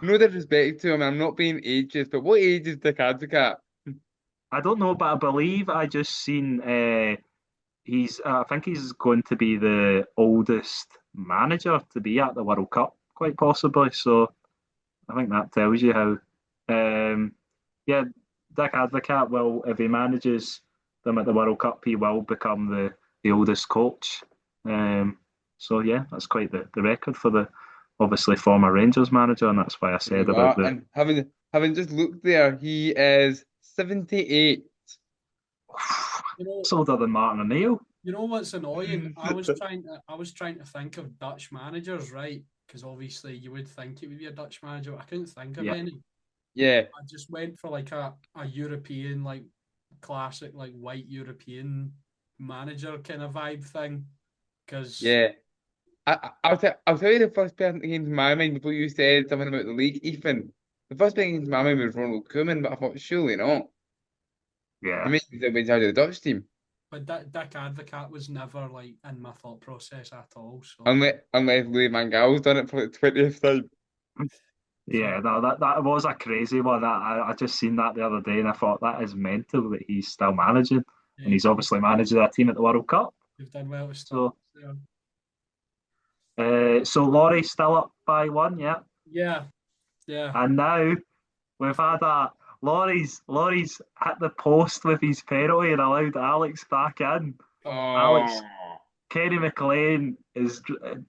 No disrespect to him, I'm not being ageist, but what age is Dick Advocat? I don't know, but I believe I just seen I think he's going to be the oldest manager to be at the World Cup, quite possibly. So I think that tells you how. Um, yeah, Dick Advocat will, if he manages them at the World Cup, he will become the oldest coach. So yeah, that's quite the record for the obviously former Rangers manager, and that's why I You said know about what? the And having just looked there, he is 78. You know, it's older than Martin O'Neill. you know what's annoying? I was trying to think of Dutch managers, right? Because obviously you would think it would be a Dutch manager. But I couldn't think of Yeah, any. Yeah, I just went for like a European, like classic, like white European manager kind of vibe thing. Because yeah. I'll tell you the first person that came to my mind before you said something about the league, Ethan. The first person that came to my mind was Ronald Koeman, but I thought surely not. He yeah. made himself in charge of the Dutch team. but Dick Advocat was never like in my thought process at all. So Unless Louis Van Gaal's done it for the 20th time. Yeah, no, that was a crazy one. I just seen that the other day, and I thought that is mental that he's still managing, and yeah, he's obviously managing that team at the World Cup. you've done well to stop So, there. so Laurie's still up by one, yeah. Yeah, yeah. And now we've had a Laurie's hit the post with his penalty and allowed Alex back in. Oh, Alex Oh, Kenny McLean, his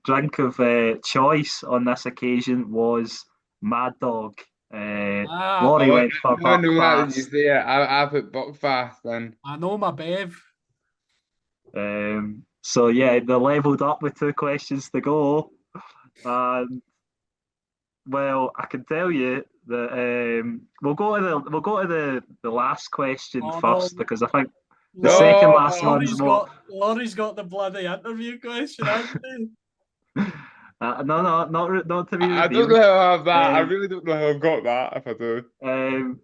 drink of choice on this occasion was Mad Dog. ah, I Laurie want, went for I want to know that as you Buckfast. say it. I put Buckfast in. I know my Bev. So yeah, they levelled up with two questions to go. And well, I can tell you that we'll go to the last question Oh no, first because I think the Laurie, second last No! one's more. Laurie's got the bloody interview question, hasn't he? No, no, not to be I don't know revealed. how I have that. I Um, really don't know how I've got that, if I do. um,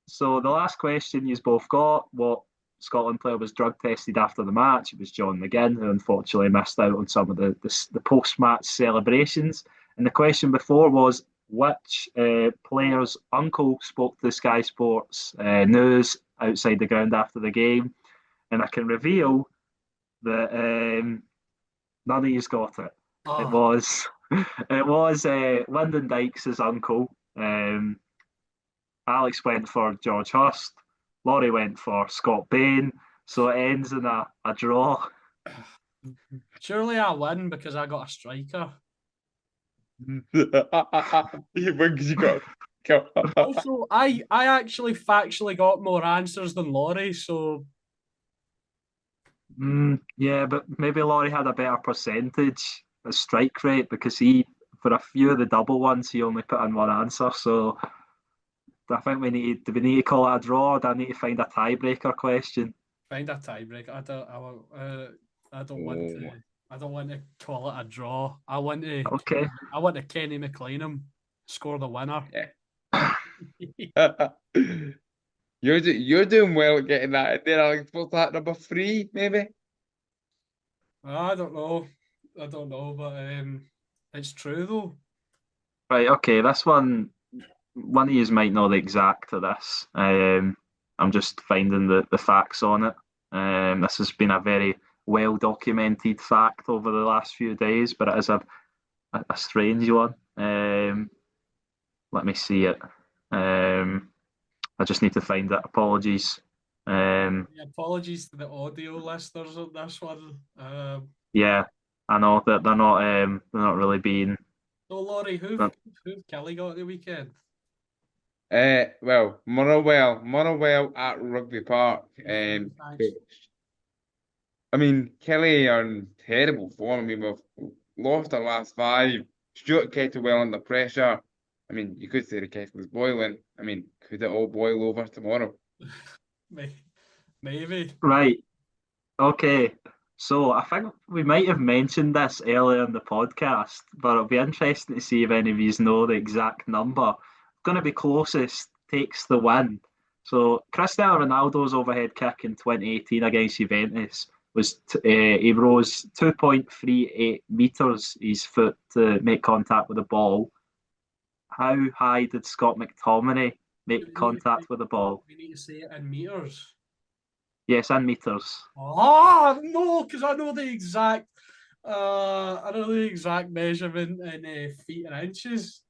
So the last question you both got, what Scotland player was drug tested after the match? It was John McGinn, who unfortunately missed out on some of the post-match celebrations. And the question before was, which player's uncle spoke to Sky Sports News outside the ground after the game? And I can reveal that none of you's got it. It Oh, was it was Lyndon Dykes' uncle. Alex went for George Hurst. Laurie went for Scott Bain. So it ends in a draw. surely I win because I got a striker. You win because you got kill. Also, I actually factually got more answers than Laurie, so Yeah, but maybe Laurie had a better percentage of strike rate because for a few of the double ones, he only put in one answer. So I think do we need to call it a draw? Or do I need to find a tiebreaker question? find a tiebreak. I don't want to. Oh. I don't want to call it a draw. Okay. I want to Kenny McLean score the winner. Yeah. You're doing well at getting that in there, Alex. What's that, number three, maybe? I don't know. I don't know, but it's true though. Right, okay. This one of you might know the exact of this. I'm just finding the facts on it. This has been a very well documented fact over the last few days, but it is a strange one. Let me see it. I just need to find it. Apologies. Um, Apologies to the audio listeners on this one. yeah, I know that they're not really being. So Laurie, who've Kelly got at the weekend? Well, Motherwell at Rugby Park. Thanks. I mean, Kelly are in terrible form. I mean, we've lost our last five. Stuart Kettlewell under pressure. I mean, you could say the kettle is boiling. I mean, could it all boil over tomorrow? Maybe. Right. Okay. So I think we might have mentioned this earlier in the podcast, but it'll be interesting to see if any of you know the exact number. Going to be closest takes the win. So Cristiano Ronaldo's overhead kick in 2018 against Juventus he rose 2.38 meters his foot to make contact with the ball, how high did Scott McTominay Do make we need to contact say, with the ball? we need to say it in meters? Yes, in meters. Oh no, because I know the exact measurement in feet and inches.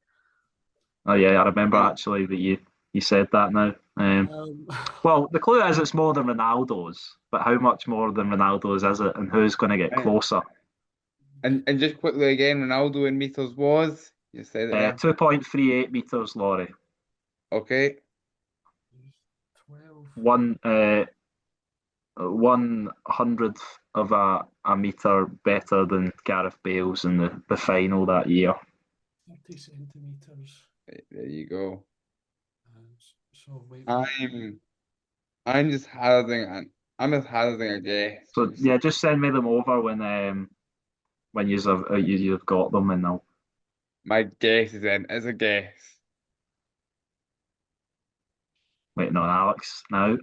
Oh yeah, I remember actually that you said that now. Um, Well, the clue is it's more than Ronaldo's, but how much more than Ronaldo's is it, and who's going to get And, closer? and just quickly again, Ronaldo in meters was, you said it there. 2.38 meters, Laurie. Okay. 12. 1/100th of a meter better than Gareth Bale's in the final that year. 30 centimeters. There you go. So wait. I'm just hazarding a guess. So yeah, just send me them over when you've got them, and I'll My guess is in as a guess. waiting on Alex now.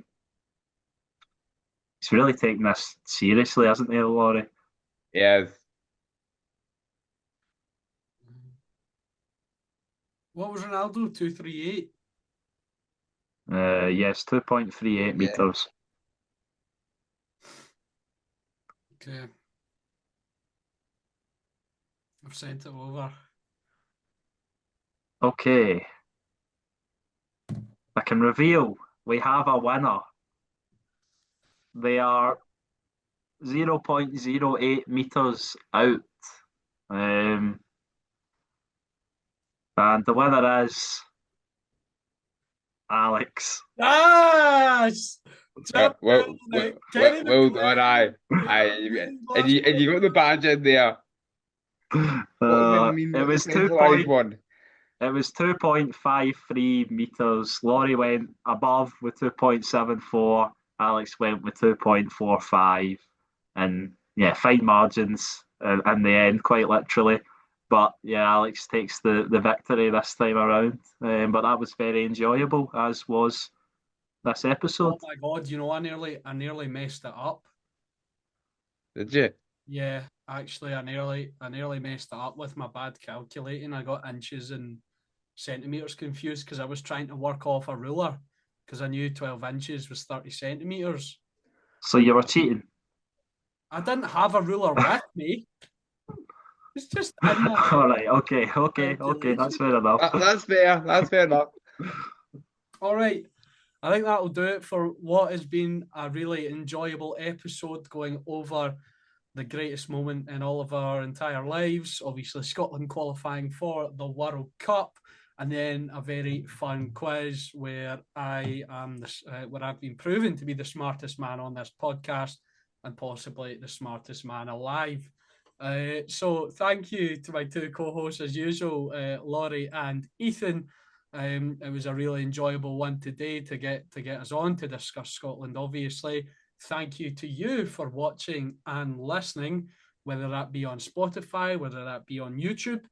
He's really taking this seriously, hasn't he, Laurie? Yes. What was Ronaldo? 238. Yes, 2.38 Yeah. meters. Okay. I've sent it over. Okay, I can reveal we have a winner. They are 0.08 meters out. Um, and the winner is Alex. Ah! Well, well, well, well, Kenny well done, and you got the badge in there. What does it mean? It Not the was centralized one. it was 2.53 meters. Laurie went above with 2.74. Alex went with 2.45, and yeah, fine margins in the end, quite literally. But yeah, Alex takes the victory this time around. But that was very enjoyable, as was this episode. Oh my god, I nearly messed it up. Did you? Yeah, actually I nearly messed it up with my bad calculating. I got inches and centimeters confused because I was trying to work off a ruler because I knew 12 inches was 30 centimeters. So you were cheating. I didn't have a ruler with me. It's just in my All right, okay. That's calculation. fair enough. That's fair. That's fair enough. All right. I think that'll do it for what has been a really enjoyable episode going over the greatest moment in all of our entire lives. Obviously, Scotland qualifying for the World Cup, and then a very fun quiz where where I've been proven to be the smartest man on this podcast and possibly the smartest man alive. So thank you to my two co-hosts as usual, Laurie and Ethan. It was a really enjoyable one today to get us on to discuss Scotland. Obviously, thank you to you for watching and listening, whether that be on Spotify, whether that be on YouTube.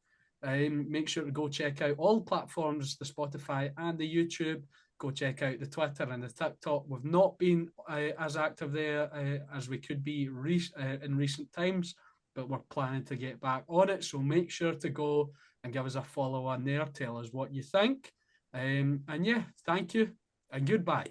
Make sure to go check out all platforms, the Spotify and the YouTube. Go check out the Twitter and the TikTok. We've not been as active there as we could be in recent times, but we're planning to get back on it. So make sure to go and give us a follow on there. Tell us what you think. And yeah, thank you and goodbye.